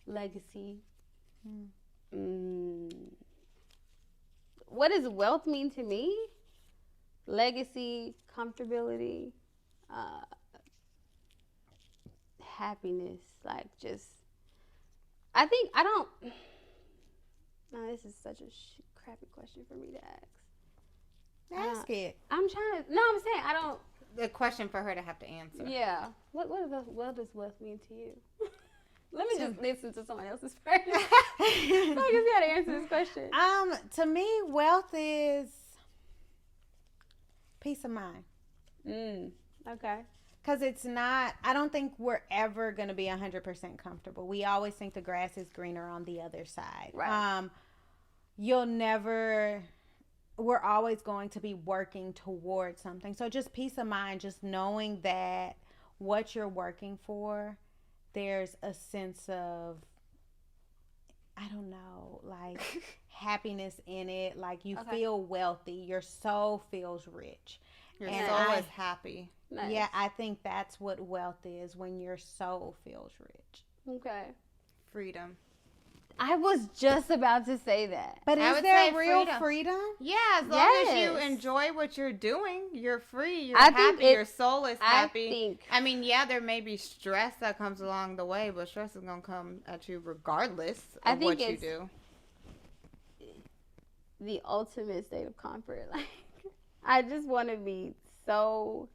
Legacy. What does wealth mean to me? Legacy, comfortability, happiness. Like just, I think I don't. No, this is such a crappy question for me to ask. Ask it. I'm trying to. No, I'm saying I don't. The question for her to have to answer. Yeah. What does wealth mean to you? Let me just listen to someone else's first. So I guess you gotta answer this question. To me, wealth is peace of mind. Okay. Because it's not, I don't think we're ever going to be 100% comfortable. We always think the grass is greener on the other side. Right. You'll never, we're always going to be working towards something. So just peace of mind, just knowing that what you're working for, there's a sense of, I don't know, like happiness in it. Like you feel wealthy. Your soul feels rich. Your soul is happy. Nice. Yeah, I think that's what wealth is, when your soul feels rich. Okay. Freedom. I was just about to say that. But I is would there say real freedom. freedom? Yeah, as long as you Yes. enjoy what you're doing, you're free, you're I think happy, your soul is happy. I think yeah, there may be stress that comes along the way, but stress is going to come at you regardless I of think what you it's- do. the ultimate state of comfort. Like, I just want to be so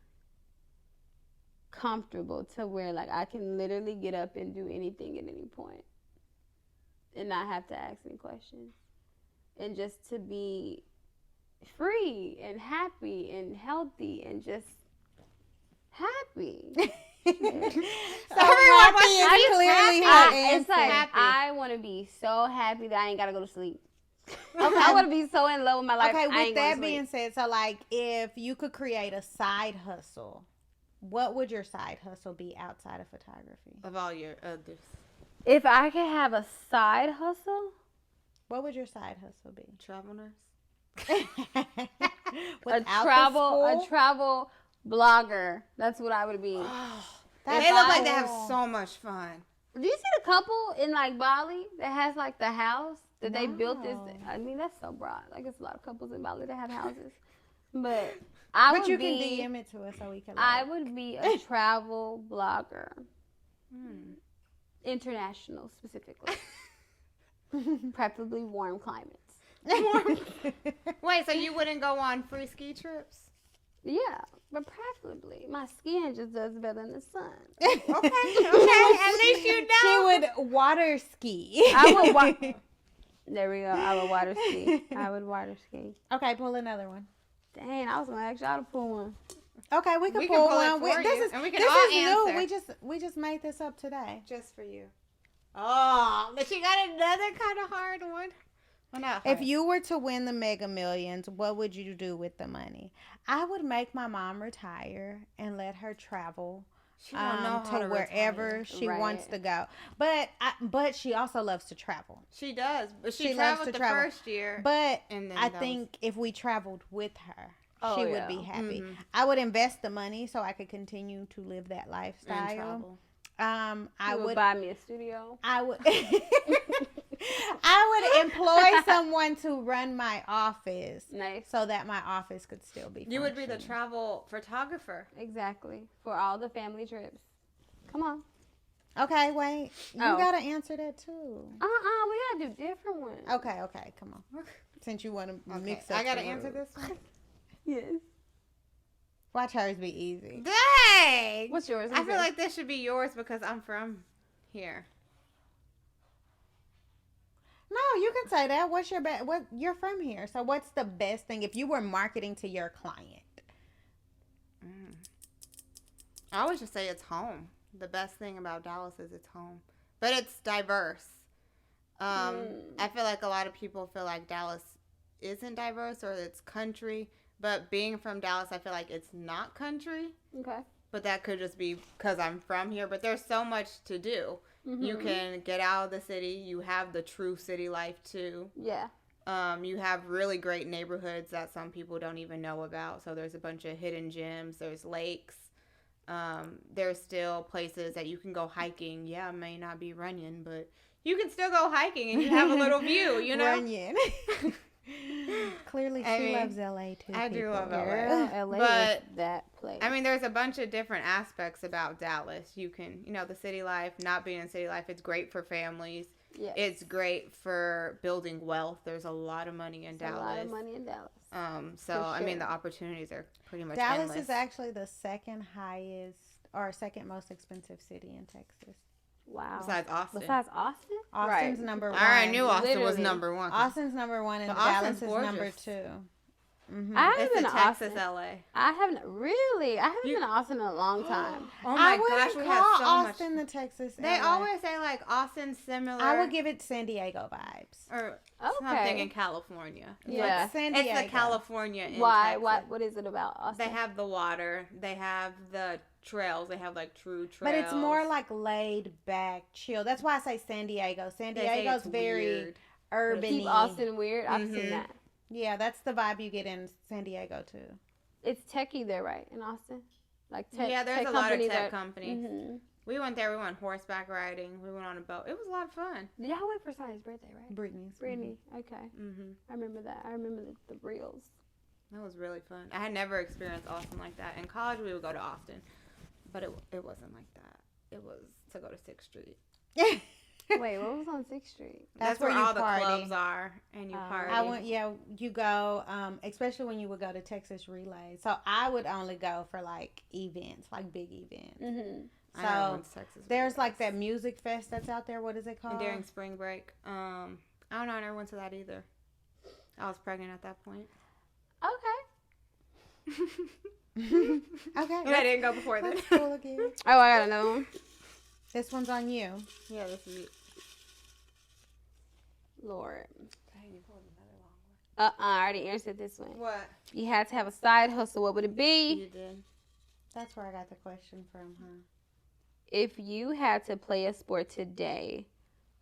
comfortable to where, like, I can literally get up and do anything at any point and not have to ask any questions. And just to be free and happy and healthy and just happy. So happy is clearly her answer. It's like, Happy. I want to be so happy that I ain't got to go to sleep. I want to be so in love with my life. Okay, I with ain't going that to being sleep. said, so like if you could create a side hustle, what would your side hustle be outside of photography? Of all your others. If I could have a side hustle, What would your side hustle be? Travel nurse? a Without the school? travel blogger. That's what I would be. That's They look like they cool. have so much fun. Do you see the couple in like Bali that has like the house that they built this? No. I mean, that's so broad. Like, it's a lot of couples in Bali that have houses. But I But would you be, can DM it to us so we can. I like- would be a travel blogger, international specifically, preferably warm climates. Wait, so you wouldn't go on free ski trips? Yeah, but preferably my skin just does better in the sun. Okay, at least you know. She would water ski. I would There we go. I would water ski. I would water ski. Okay, pull another one. Dang, I was gonna ask y'all to pull one. Okay, we can pull one. And we can this all is answer. new. We just made this up today. Just for you. Oh, but she got another kind of hard one. Well, not hard. If you were to win the Mega Millions, what would you do with the money? I would make my mom retire and let her travel she don't know how to wherever retire. she wants to go. But she also loves to travel. She does. But she loves traveled to the travel. first year. But I think if we traveled with her, she would be happy. Mm-hmm. I would invest the money so I could continue to live that lifestyle. And travel. I would buy me a studio. I would I would employ someone to run my office. Nice. So that my office could still be You would be the travel photographer. Exactly. For all the family trips. Come on. Okay, wait. You gotta answer that too. We gotta do different ones. Okay, come on. Since you want to mix up. I gotta answer this one? Yes. Watch hers be easy. Dang! What's yours? I feel like this should be yours because I'm from here. No, you can say that. What's your what you're from here. So what's the best thing if you were marketing to your client? I always just say it's home. The best thing about Dallas is it's home. But it's diverse. I feel like a lot of people feel like Dallas isn't diverse or it's country. But being from Dallas, I feel like it's not country. Okay. But that could just be because I'm from here. But there's so much to do. Mm-hmm. You can get out of the city. You have the true city life, too. Yeah. You have really great neighborhoods that some people don't even know about. So there's a bunch of hidden gems. There's lakes. There's still places that you can go hiking. Yeah, it may not be Runyon, but you can still go hiking and you have a little view, you know? Runyon. Clearly, she loves LA too. I do love LA. LA is that place. I mean, there's a bunch of different aspects about Dallas. You can, the city life, not being in city life, it's great for families. Yes. It's great for building wealth. There's a lot of money in Dallas. A lot of money in Dallas. So, sure. I mean, the opportunities are pretty much Dallas endless. is actually the second highest or second most expensive city in Texas. Wow. Besides Austin. Austin's number one. I knew Austin was number one. Austin's number one and Dallas is number two. Mm-hmm. I haven't been to Texas, Austin. LA. I haven't been to Austin in a long time. Oh my gosh, we have so Austin much. The Texas. They LA. always say like Austin's similar. I would give it San Diego vibes or something in California. Yeah, like San Diego. It's the California. In Why? Texas. What is it about Austin? They have the water. They have the trails. They have like true trails. But it's more like laid back, chill. That's why I say San Diego. San Diego's very urban. Keep Austin weird. I've seen that. Yeah, that's the vibe you get in San Diego too. It's techie there, right? In Austin? Like tech. Yeah, there's tech a lot of companies tech companies. Mm-hmm. We went there. We went horseback riding. We went on a boat. It was a lot of fun. Y'all went for Sonny's birthday, right? Brittany. Okay. Mm-hmm. I remember that. I remember the reels. That was really fun. I had never experienced Austin like that. In college, we would go to Austin, but it wasn't like that. It was to go to 6th Street. Wait, what was on 6th Street? That's where all the clubs are, and you party. You go, especially when you would go to Texas Relay. So I would only go for like events, like big events. Mm-hmm. So there's like that music fest that's out there. What is it called? And during spring break. I don't know. I never went to that either. I was pregnant at that point. Okay. Okay. And I didn't go before that. Cool again. Oh, I got another one. This one's on you. Yeah, this is it. Lord. Dang, you pulled another long one. I already answered this one. What? You had to have a side hustle. What would it be? You did. That's where I got the question from, huh? If you had to play a sport today,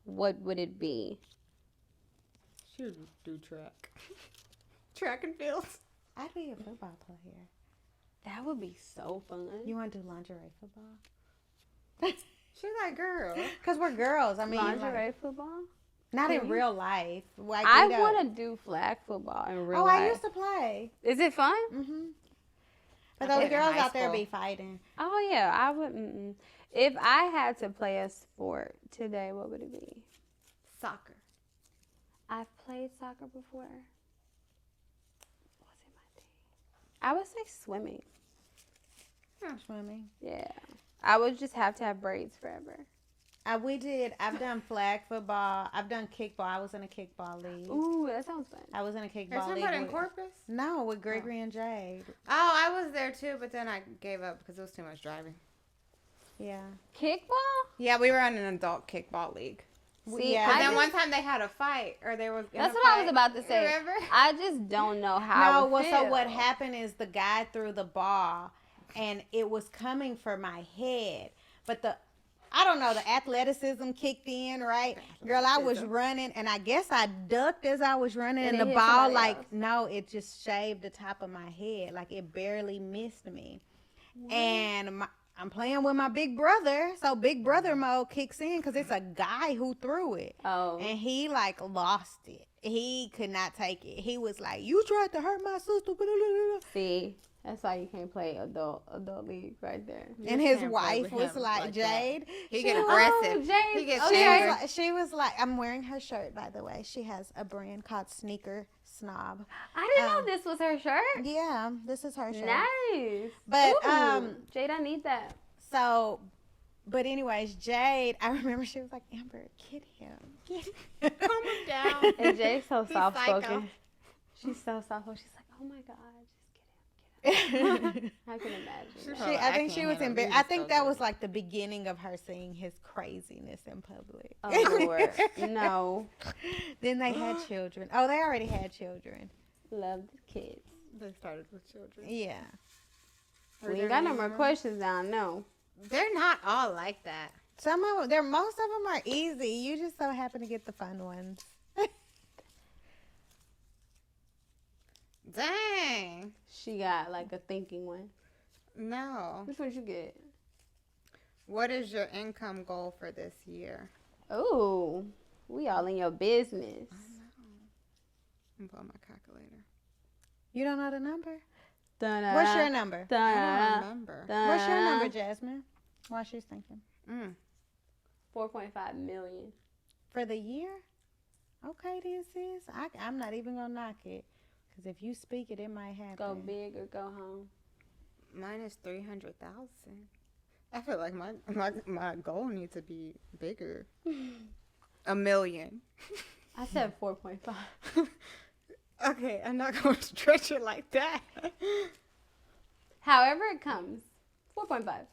what would it be? She would do track. Track and field. I'd be a football player. That would be so fun. You want to do lingerie football? She's like, girl. Because we're girls. I mean, lingerie football? Not in real life. Like, I want to do flag football in real life. I used to play. Is it fun? Mm-hmm. But those girls out there be fighting. Oh, yeah. I would. If I had to play a sport today, what would it be? Soccer. I've played soccer before. Wasn't my thing. I would say swimming. Swimming. Yeah. I would just have to have braids forever. I've done flag football. I've done kickball. I was in a kickball league. Ooh, that sounds fun. I was in a kickball Is league. somebody in Corpus? No, with Gregory and Jade. Oh, I was there too, but then I gave up because it was too much driving. Yeah. Kickball? Yeah, we were on an adult kickball league. Yeah. But then one time they had a fight, or they were. That's what I was about to say. Remember? I just don't know how. No, well, so what happened is the guy threw the ball, and it was coming for my head, but I don't know, the athleticism kicked in, right? Girl, I was running, and I guess I ducked as I was running, and the ball, no, it just shaved the top of my head. Like, it barely missed me. What? And I'm playing with my big brother, so big brother mode kicks in because it's a guy who threw it. Oh. And he, lost it. He could not take it. He was like, you tried to hurt my sister. See? That's why you can't play adult league right there. And his wife was like, Jade. He get aggressive. Jade. He gets she was like, I'm wearing her shirt, by the way. She has a brand called Sneaker Snob. I didn't know this was her shirt. Yeah, this is her shirt. Nice. But Jade, I need that. So, but anyways, Jade, I remember she was like, Amber, get him. Calm him down. And Jade's so soft spoken. She's so soft spoken. She's like, oh my God. I can imagine. I think she was embarrassed. I think that was like the beginning of her seeing his craziness in public. Oh, Lord. No. Then they had children. Oh, they already had children. Love the kids. They started with children. Yeah. We ain't got no more questions down, no. They're not all like that. Some of them, most of them are easy. You just so happen to get the fun ones. Dang. She got like a thinking one. No. Which one you get? What is your income goal for this year? Oh, we all in your business. I know. I'm pulling my calculator. You don't know the number? Da-da. What's your number? Da-da. I don't remember. Da-da. What's your number, Jasmine? While she's thinking. 4.5 million. For the year? Okay, this is. I'm not even going to knock it. Because if you speak it, it might happen. Go big or go home. Mine is 300,000. I feel like my goal needs to be bigger. $1 million. I said 4.5. Okay, I'm not going to stretch it like that. However it comes. 4.5.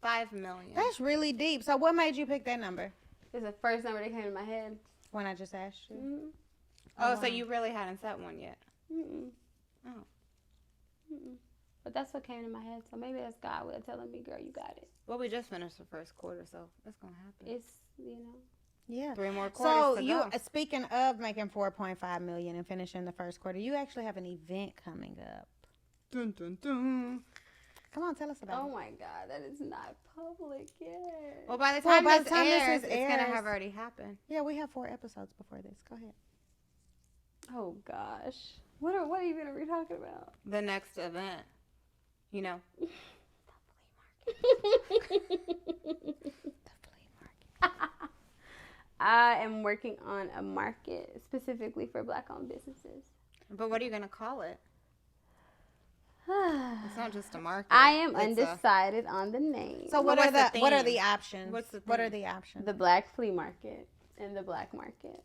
$5 million. That's really deep. So what made you pick that number? It's the first number that came to my head. When I just asked you? Mm-hmm. Oh, so you really hadn't set one yet? Mm-mm. Oh. Mm-mm. But that's what came to my head. So maybe that's God way of telling me, girl, you got it. Well, we just finished the first quarter, so it's going to happen. It's, Yeah. 3 more quarters to go. So speaking of making $4.5 million and finishing the first quarter, you actually have an event coming up. Dun, dun, dun. Come on, tell us about it. Oh my God, that is not public yet. Well, by the time this airs, it's going to have already happened. Yeah, we have 4 episodes before this. Go ahead. Oh gosh. What are you going to be talking about? The next event. You know. The flea market. I am working on a market specifically for Black-owned businesses. But what are you going to call it? It's not just a market. I am undecided on the name. So what are the options? What are the options? The Black Flea Market and the Black Market.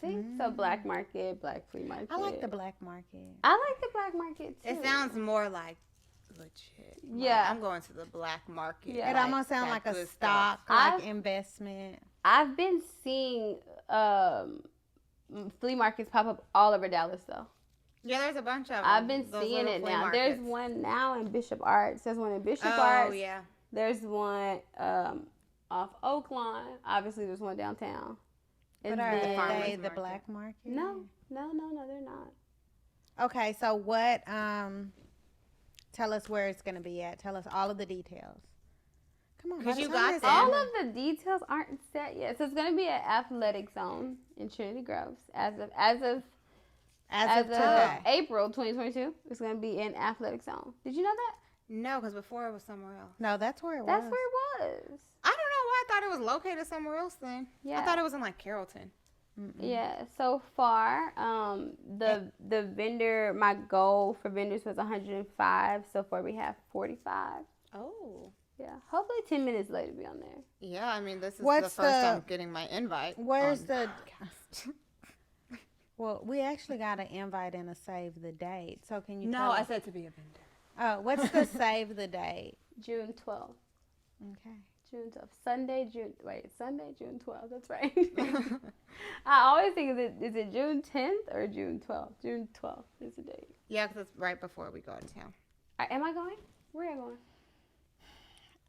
See? So Black Market, Black Flea Market. I like the Black Market. I like the Black Market too. It sounds more like legit. Yeah. Like, I'm going to the black market. Yeah. It almost sounds like a stock, investment. I've been seeing flea markets pop up all over Dallas though. Yeah, there's a bunch of them. I've been seeing it now. Markets. There's one now in Bishop Arts. There's one in Bishop Arts. Oh, yeah. There's one off Oaklawn. Obviously, there's one downtown. And but are they the black market? No, they're not. Okay, so what, tell us where it's going to be at. Tell us all of the details. Come on. Because you got them. All of the details aren't set yet. So it's going to be an athletic zone in Trinity Groves as of April 2022. It's going to be an athletic zone. Did you know that? No, because before it was somewhere else. No, that's where it was. That's where it was. I don't know why I thought it was located somewhere else then. Yeah. I thought it was in like Carrollton. Mm-mm. Yeah, so far, the vendor, my goal for vendors was 105. So far we have 45. Oh. Yeah. Hopefully 10 minutes later be on there. Yeah, I mean, this is What's the first time getting my invite. Where's the... Well, we actually got an invite and a save the date. So can you tell No, I us? said to be a vendor. Oh, what's the save the date? June 12th. Okay. June 12th. Sunday, June 12th. That's right. I always think, is it June 10th or June 12th? June 12th is the date. Yeah, because it's right before we go to town. Am I going? Where are you going?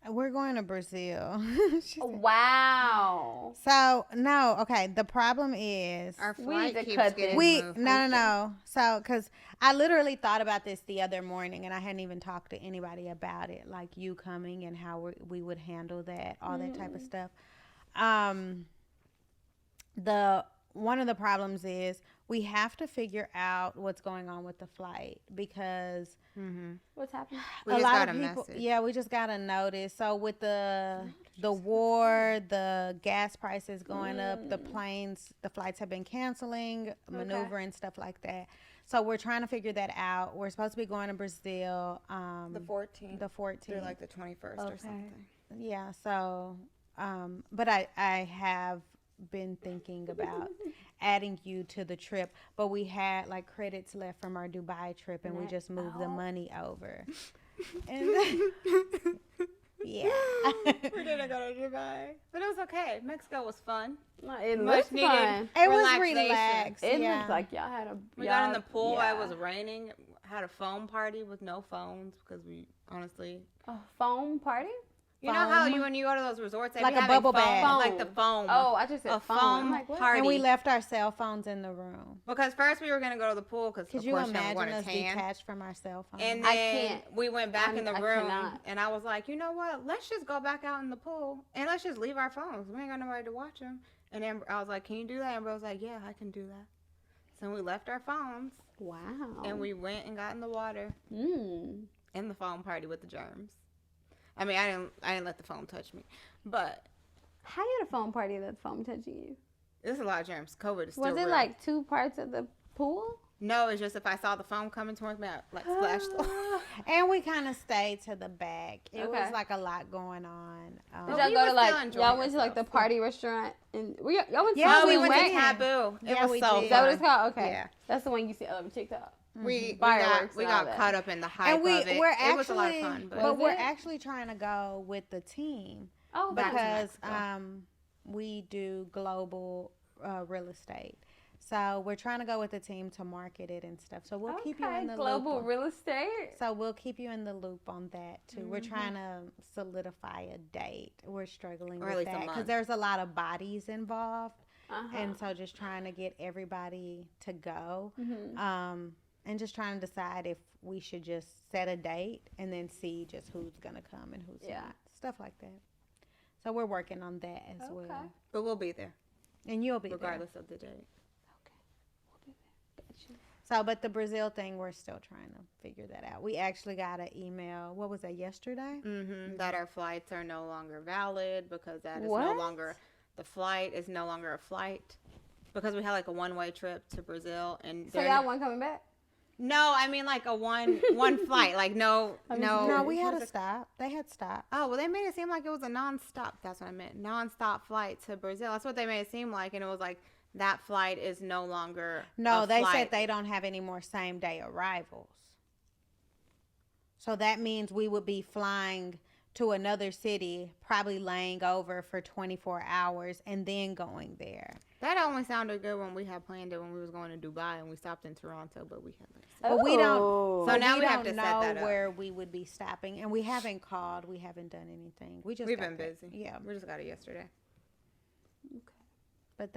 We're going to Brazil. Wow. So, no, okay. The problem is... Our We flight need to keeps cut getting this. moved. No. So, because I literally thought about this the other morning, and I hadn't even talked to anybody about it, like you coming and how we would handle that, all that type of stuff. One of the problems is we have to figure out what's going on with the flight because What's happening? a lot of people, we just got a notice. So with the war, the gas prices going up, the flights have been canceling, maneuvering, stuff like that. So we're trying to figure that out. We're supposed to be going to Brazil. The 14th. The 14th. Through like the 21st or something. Yeah. So, but I have been thinking about adding you to the trip, but we had like credits left from our Dubai trip, and we just moved the money over. And yeah, we didn't go to Dubai, but it was okay. Mexico was fun. It looks fun. It was relaxed. It looks like y'all had a. We got in the pool. It was raining. Had a foam party with no phones because we honestly. A foam party? You know how when you go to those resorts, they like be a bubble bath, like the foam. Oh, I just said foam like, party. And we left our cell phones in the room. Because first we were gonna go to the pool because could you imagine us detached from our cell phones? And then we went back in the room, and I was like, you know what? Let's just go back out in the pool and let's just leave our phones. We ain't got nobody to watch them. And then I was like, can you do that? And Amber was like, yeah, I can do that. So we left our phones. Wow. And we went and got in the water. In the foam party with the germs. I mean, I didn't let the foam touch me, but how you at a foam party that's foam touching you? There's a lot of germs. COVID is still real. Was it like 2 parts of the pool? No, it's just if I saw the foam coming towards me, I like splashed. And we kind of stayed to the back. It was like a lot going on. Did y'all go to like y'all went to like the party restaurant and y'all went? Yeah, we went to Taboo. It was so fun. Is that what it's called? Okay, yeah, that's the one you see on TikTok. We got caught up in the hype of it. It was a lot of fun, but we're actually trying to go with the team. Oh, because we do global real estate. So we're trying to go with the team to market it and stuff. So we'll keep you in the global real estate. So we'll keep you in the loop on that too. We're trying to solidify a date. We're struggling with that because there's a lot of bodies involved, and so just trying to get everybody to go. And just trying to decide if we should just set a date and then see just who's going to come and who's not. Stuff like that. So we're working on that as well. But we'll be there. And you'll be regardless of the date. Okay. We'll be there. Gotcha. So, but the Brazil thing, we're still trying to figure that out. We actually got an email. What was that, yesterday? That our flights are no longer valid because that is no longer, the flight is no longer a flight. Because we had like a one-way trip to Brazil. And so y'all weren't coming back? No, I mean like a one flight, like no. We had a stop. They had stops. Oh, well, they made it seem like it was a non-stop. That's what I meant. Non-stop flight to Brazil. That's what they made it seem like, and it was like that flight is no longer. No, they said they don't have any more same-day arrivals. So that means we would be flying to another city, probably laying over for 24 hours and then going there. That only sounded good when we had planned it when we was going to Dubai and we stopped in Toronto, but we had but we don't. So now we have to set that up. Know where we would be stopping, and we haven't called. We haven't done anything. We've been busy. Yeah, we just got it yesterday. Okay, but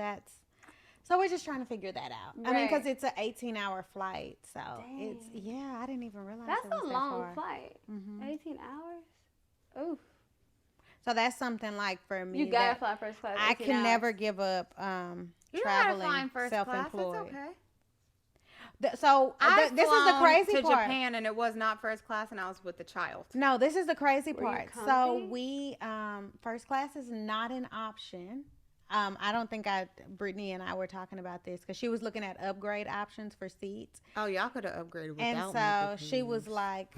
so we're just trying to figure that out. Right. I mean, because it's an 18-hour flight, so it's I didn't even realize that's a long flight. 18 hours. Oof. So that's something like for me. You gotta fly first class. I can never give up traveling Class. self-employed. It's okay. So this is the crazy to part. Japan, and it was not first class, and I was with the child. No, this is the crazy part. So we first class is not an option. I don't think Brittany and I were talking about this because she was looking at upgrade options for seats. Oh, y'all could have upgraded And without so me. she was like,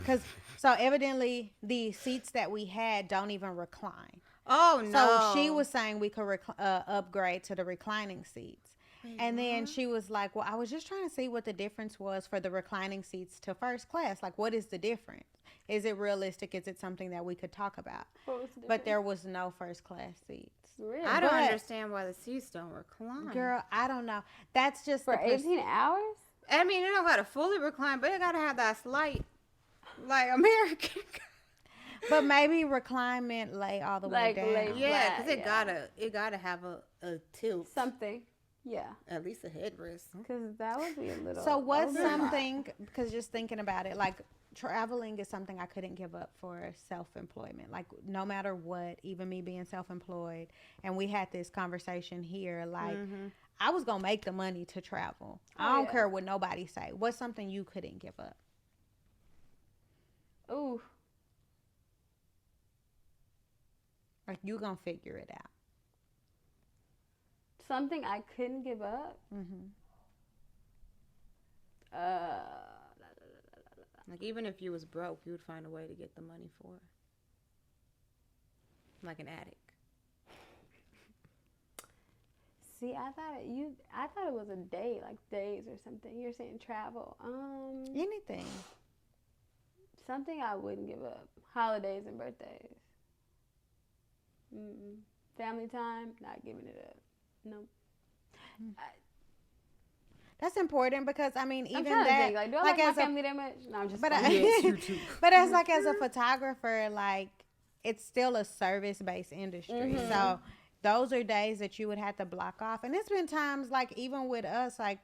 so evidently the seats that we had don't even recline. Oh, no. So she was saying we could upgrade to the reclining seats. Wait, and then what? she was like, well, I was just trying to see what the difference was for the reclining seats to first class. Like, what is the difference? Is it realistic? Is it something that we could talk about? But there was no first class seats. Really? I don't understand why the seats don't recline. Girl, I don't know. That's just for 18 hours? I mean, it don't got to fully recline, but it got to have that slight, like, American. But maybe reclinement lay all the way down. Yeah, because it gotta have a tilt. Something. Yeah. At least a headrest. Because that would be a little. So what's something, because just thinking about it, like traveling is something I couldn't give up for self-employment. Like no matter what, even me being self-employed, and we had this conversation here, like I was going to make the money to travel. I don't care what nobody say. What's something you couldn't give up? Ooh. Like you going to figure it out. Something I couldn't give up? Like even if you was broke, you would find a way to get the money for it. Like an addict. See, I thought it was a day, like days or something. You're saying travel. Anything. Something I wouldn't give up. Holidays and birthdays. Family time, not giving it up. Nope. That's important because I mean, even I'm that. think, like, do I like my family that much? No, I'm just. But yes, you too. But as like as a photographer, like it's still a service-based industry. So those are days that you would have to block off. And it's been times like even with us, like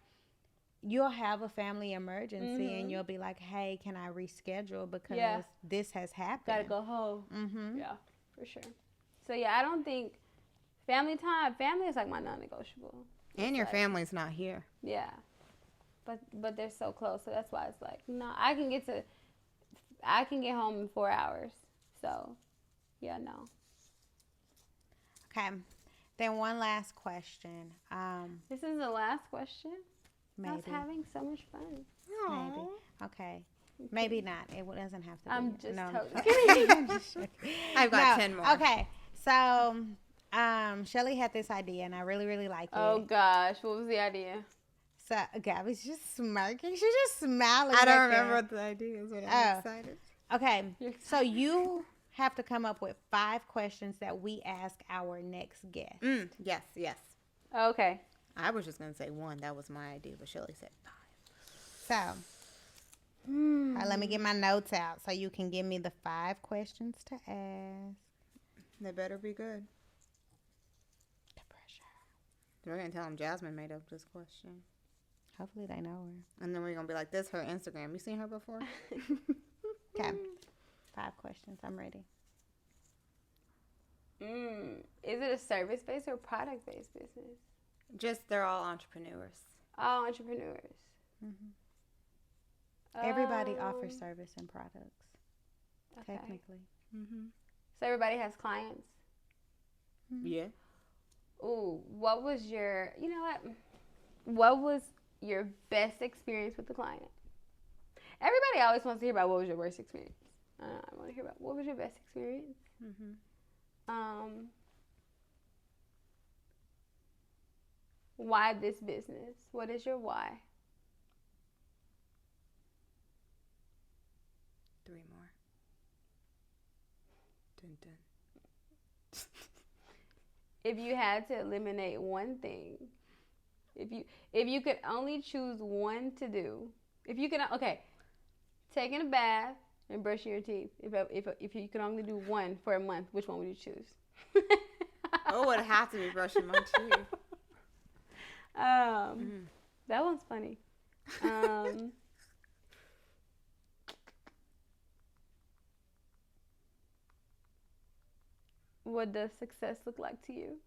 you'll have a family emergency and you'll be like, "Hey, can I reschedule because this has happened?" Gotta go home. Yeah, for sure. So yeah, I don't think family is like my non-negotiable. And your family's not here. Yeah, but they're so close, so that's why it's like no. I can get home in 4 hours. So, yeah, no. Okay, then one last question. This is the last question. Maybe. I was having so much fun. Maybe. Okay. Maybe not. It doesn't have to be. I'm just totally kidding. I'm just joking. I've got 10 more. Okay. So, Shelly had this idea, and I really, really like it. Oh, gosh. What was the idea? So, Gabby's just smirking. She's just smiling. I don't remember what the idea is, but I'm excited. Okay. So, you have to come up with 5 questions that we ask our next guest. Yes. Okay. I was just going to say 1. That was my idea, but Shelly said 5. So, all right, let me get my notes out so you can give me the 5 questions to ask. They better be good. The pressure. We're going to tell them Jasmine made up this question. Hopefully they know her. And then we're going to be like, this is her Instagram. You seen her before? Okay. 5 questions. I'm ready. Is it a service-based or product-based business? Just, they're all entrepreneurs. All entrepreneurs. Everybody offers service and products, okay. technically. So everybody has clients? Yeah. Ooh, what was your best experience with the client? Everybody always wants to hear about what was your worst experience. I want to hear about what was your best experience. Why this business? What is your why? 3 more. Dun, dun. If you had to eliminate one thing, if you could only choose one to do, taking a bath and brushing your teeth. If you could only do one for a month, which one would you choose? Oh, it would have to be brushing my teeth. That one's funny. What does success look like to you?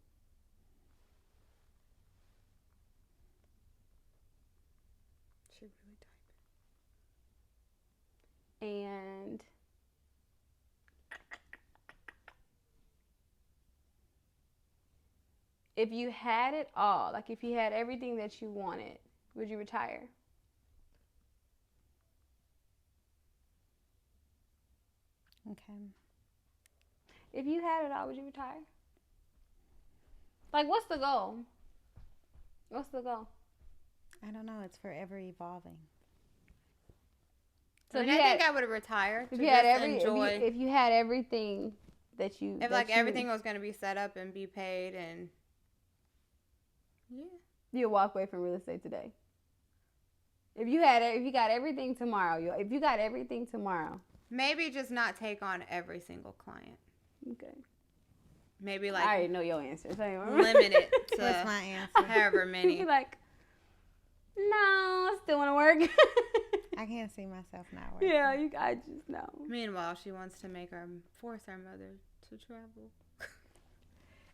She really typing. And if you had it all, like if you had everything that you wanted, would you retire? Okay. If you had it all, would you retire? Like, what's the goal? What's the goal? I don't know. It's forever evolving. So I think I would have retired. If you had if you had everything that you, if like everything was gonna be set up and be paid, and you'd walk away from real estate today. If you got everything tomorrow, maybe just not take on every single client. Okay. Maybe like I already know your answer. So limit it to what's my answer? However many. You're like, no, I still want to work. I can't see myself not working. Yeah, I just know. Meanwhile, she wants to force our mother to travel.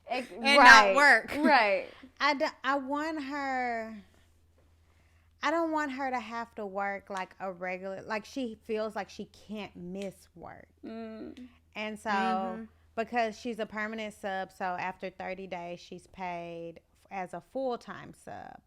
And not work. Right. I want her. I don't want her to have to work like a regular, like she feels like she can't miss work. And so, because she's a permanent sub, so after 30 days, she's paid as a full-time sub.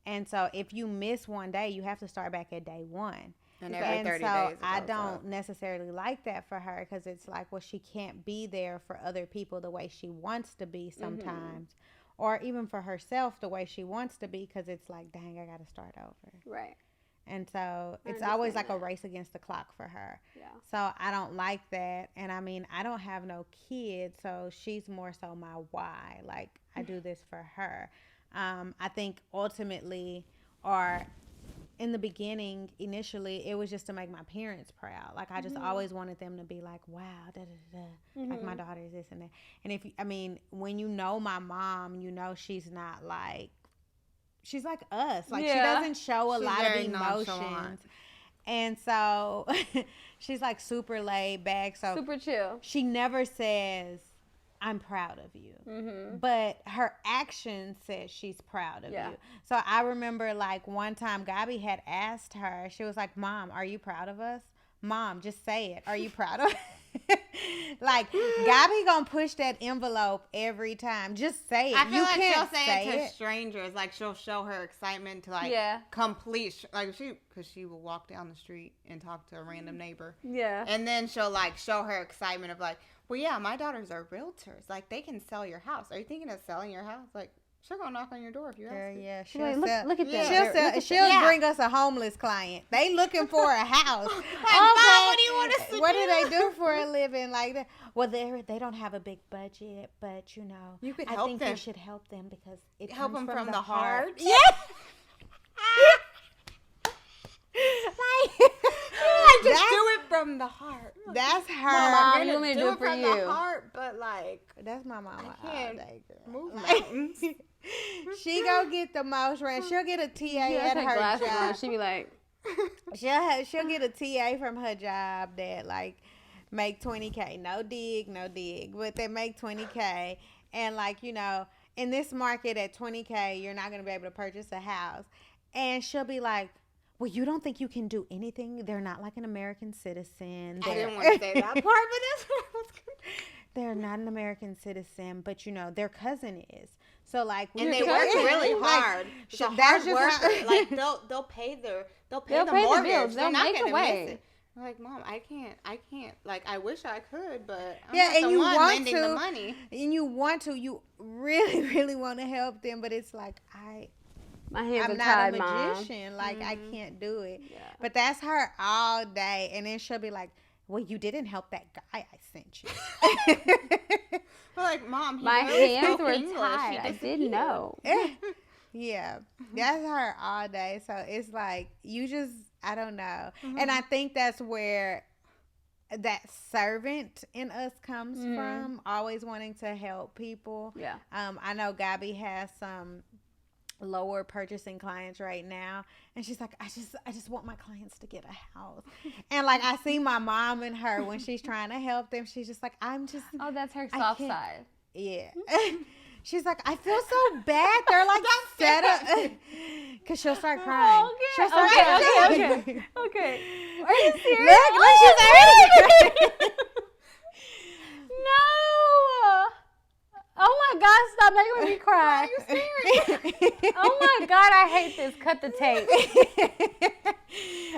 And so if you miss one day, you have to start back at day one. And every 30 days. I don't necessarily like that for her, because it's like, well, she can't be there for other people the way she wants to be sometimes. Or even for herself the way she wants to be, because it's like, dang, I got to start over. Right. And so it's always like a race against the clock for her. Yeah. So I don't like that. And I mean, I don't have no kids, so she's more so my why. Like, I do this for her. I think ultimately, or in the beginning, initially, it was just to make my parents proud. Like, I just always wanted them to be like, wow, like my daughter is this and that. And when you know my mom, you know she's not like, she's like us. Like, she doesn't show a lot of emotions. And so she's like super laid back. So super chill. She never says, I'm proud of you. But her action says she's proud of you. So I remember like one time Gabi had asked her, she was like, Mom, are you proud of us? Mom, just say it. Are you proud of us? Like, Gabi gonna push that envelope every time. Just say it. I feel you like can't she'll say it to it. strangers. Like, she'll show her excitement to like complete, like because she will walk down the street and talk to a random neighbor. Yeah. And then she'll like show her excitement of like, well, yeah, my daughters are realtors. Like, they can sell your house. Are you thinking of selling your house? Like, she'll go knock on your door if you ask her. Yeah, look at that. She'll bring us a homeless client. They looking for a house. Like, Mom, what do you want us to do? What do they do for a living? Like that? Well, they don't have a big budget, but you know, you could I help think them. You should help them because it help comes them from the heart. Yeah. Just do it from the heart. That's her. Mom, you want me to do it for from you? The heart, but like, that's my mama. I can't all day, girl. move mountains. She go get the most rent. She'll get a TA at her job. She be like, she'll get a TA from her job that like make $20K. No dig, but they make $20K. And like, you know, in this market at $20K, you're not gonna be able to purchase a house. And she'll be like, well, you don't think you can do anything? They're not like an American citizen. I didn't want to say that part, but that's what I was going to. They're not an American citizen, but you know, their cousin is. So like, and they work really hard. Like, that's just worker. Like they'll pay the mortgage. Bills. They'll not make gonna a way. miss it. I'm like, Mom, I can't. Like, I wish I could, but I'm yeah, not and the you one want lending to, the money. And you really, really want to help them, but it's like my hands I'm are not tied, a magician. Mom. Like, I can't do it. Yeah. But that's her all day. And then she'll be like, well, you didn't help that guy I sent you. I'm like, Mom, my hands were tied. I didn't know. Yeah. That's her all day. So it's like, you just, I don't know. And I think that's where that servant in us comes from, always wanting to help people. Yeah. I know Gabi has some lower purchasing clients right now, and she's like, I just want my clients to get a house. And like, I see my mom and her when she's trying to help them, she's just like, oh, that's her soft side. Yeah. She's like, I feel so bad. They're like set up, because she'll start crying. Oh, okay. She'll start crying. Okay. Are you serious? Look, she's already. No. Oh my God! stop. Now you're making me cry. Oh my God, I hate this. Cut the tape.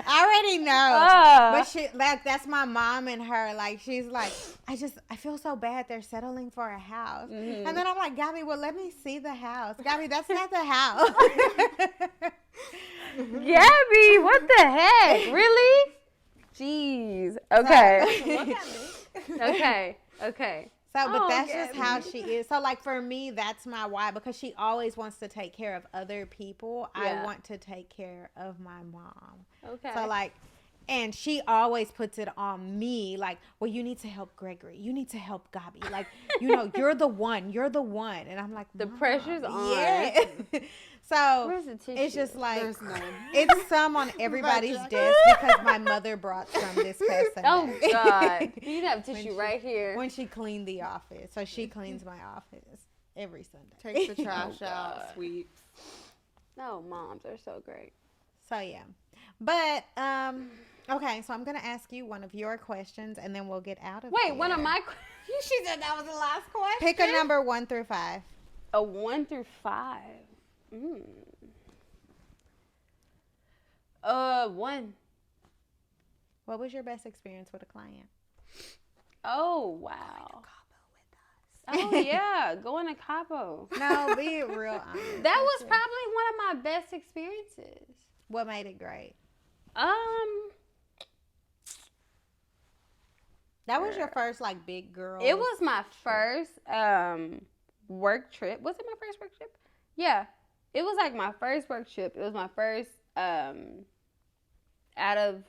I already know. But she, that's my mom and her. Like, she's like, I feel so bad they're settling for a house. Mm-hmm. And then I'm like, Gabby, well, let me see the house. Gabby, that's not the house. Gabby, what the heck? Really? Jeez. Okay. Okay. So, but that's just how she is. So, like, for me, that's my why, because she always wants to take care of other people. Yeah. I want to take care of my mom. Okay. So, like, and she always puts it on me, like, well, you need to help Gregory. You need to help Gabby. Like, you're the one. You're the one. And I'm like, the pressure's on. Yeah. So it's just like it's some on everybody's desk because my mother brought some this past Sunday. Oh God, you have tissue right here when she cleaned the office. So she cleans my office every Sunday. Takes the trash out, sweeps. No, moms are so great. So yeah, but okay. So I'm gonna ask you one of your questions, and then we'll get out of. Wait, here. one of my. She said that was the last question. Pick a number 1 through 5. A 1 through 5. 1. What was your best experience with a client? Oh, wow. Oh, yeah. Going to Cabo. No, be real honest. That was probably one of my best experiences. What made it great? That was your first, like, big girl. It was my first work trip. Was it my first work trip? Yeah. It was like my first work trip. It was my first out of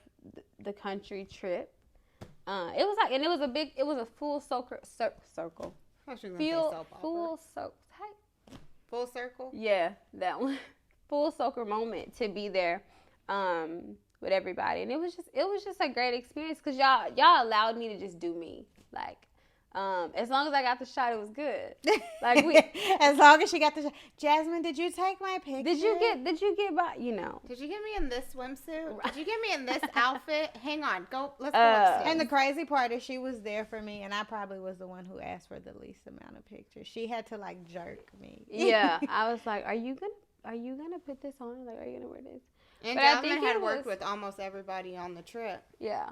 the country trip. It was like, and it was a full circle. Full circle? Yeah, that one. Full circle moment to be there with everybody. And it was just a great experience because y'all allowed me to just do me. Like, as long as I got the shot, it was good. Like as long as she got the shot. Jasmine, did you take my picture? Did you get by? Did you get me in this swimsuit? Did you get me in this outfit? Hang on, let's go upstairs. And the crazy part is she was there for me, and I probably was the one who asked for the least amount of pictures. She had to like jerk me. Yeah, I was like, are you gonna put this on? Like, are you gonna wear this? And Jasmine had worked with almost everybody on the trip. Yeah.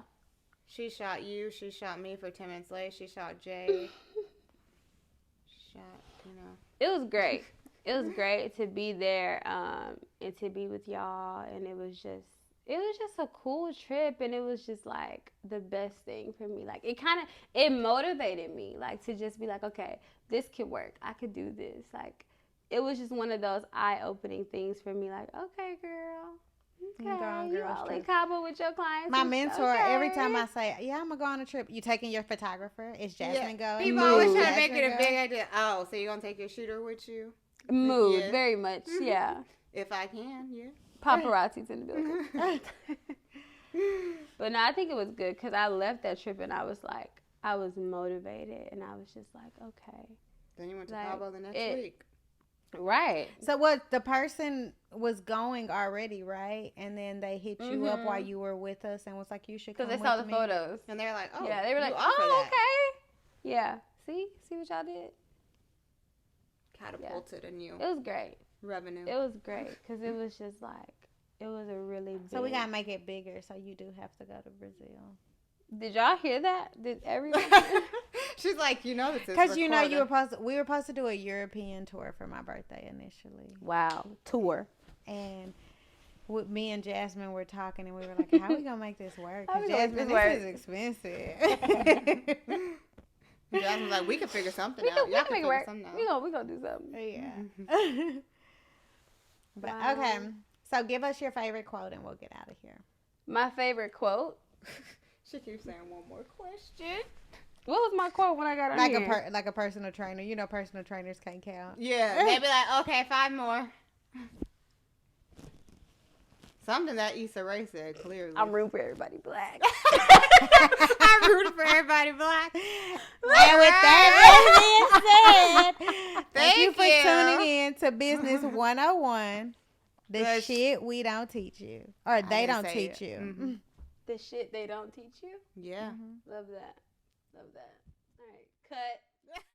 She shot you. She shot me for 10 minutes late. She shot Jay. It was great. It was great to be there and to be with y'all. And it was just a cool trip. And it was just like the best thing for me. Like it motivated me. Like to just be like, okay, this could work. I could do this. Like it was just one of those eye-opening things for me. Like, okay, girl. Okay, you all in Cabo with your clients. My mentor, every time I say, yeah, I'm going to go on a trip, you taking your photographer? Is Jasmine going? People always try to make it a big idea. Oh, so you're going to take your shooter with you? Mood, very much, yeah. If I can, yeah. Paparazzi's in the building. But no, I think it was good because I left that trip and I was motivated and I was just like, okay. Then you went to Cabo the next week. Right. So what, the person was going already, right? And then they hit you up while you were with us and was like, you should come with me. Because they saw the photos. And they were like, oh. Yeah, they were like, oh, okay. Yeah. See what y'all did? Catapulted in you. It was great. Revenue. It was great because it was just like, it was a really big. So we got to make it bigger. So you do have to go to Brazil. Did y'all hear that? Did everyone? She's like, this is because we were supposed to do a European tour for my birthday initially. Wow, tour. And me and Jasmine were talking, and we were like, "How are we gonna make this work? Because Jasmine, this is expensive." Jasmine's like, "We can figure something out. Y'all can figure something out. We gonna do something." Yeah. But okay, so give us your favorite quote, and we'll get out of here. My favorite quote. She keeps saying one more question. What was my quote when I got on here? Like a personal trainer. You know, personal trainers can't count. Yeah, they'd be like, okay, 5 more. Something that Issa Rae said, clearly. I'm rooting for everybody black. I'm rooting for everybody black. And with that being said, thank you for tuning in to Business 101. The shit we don't teach you. Or they don't teach you. Mm-hmm. The shit they don't teach you? Yeah. Love that. All right, cut.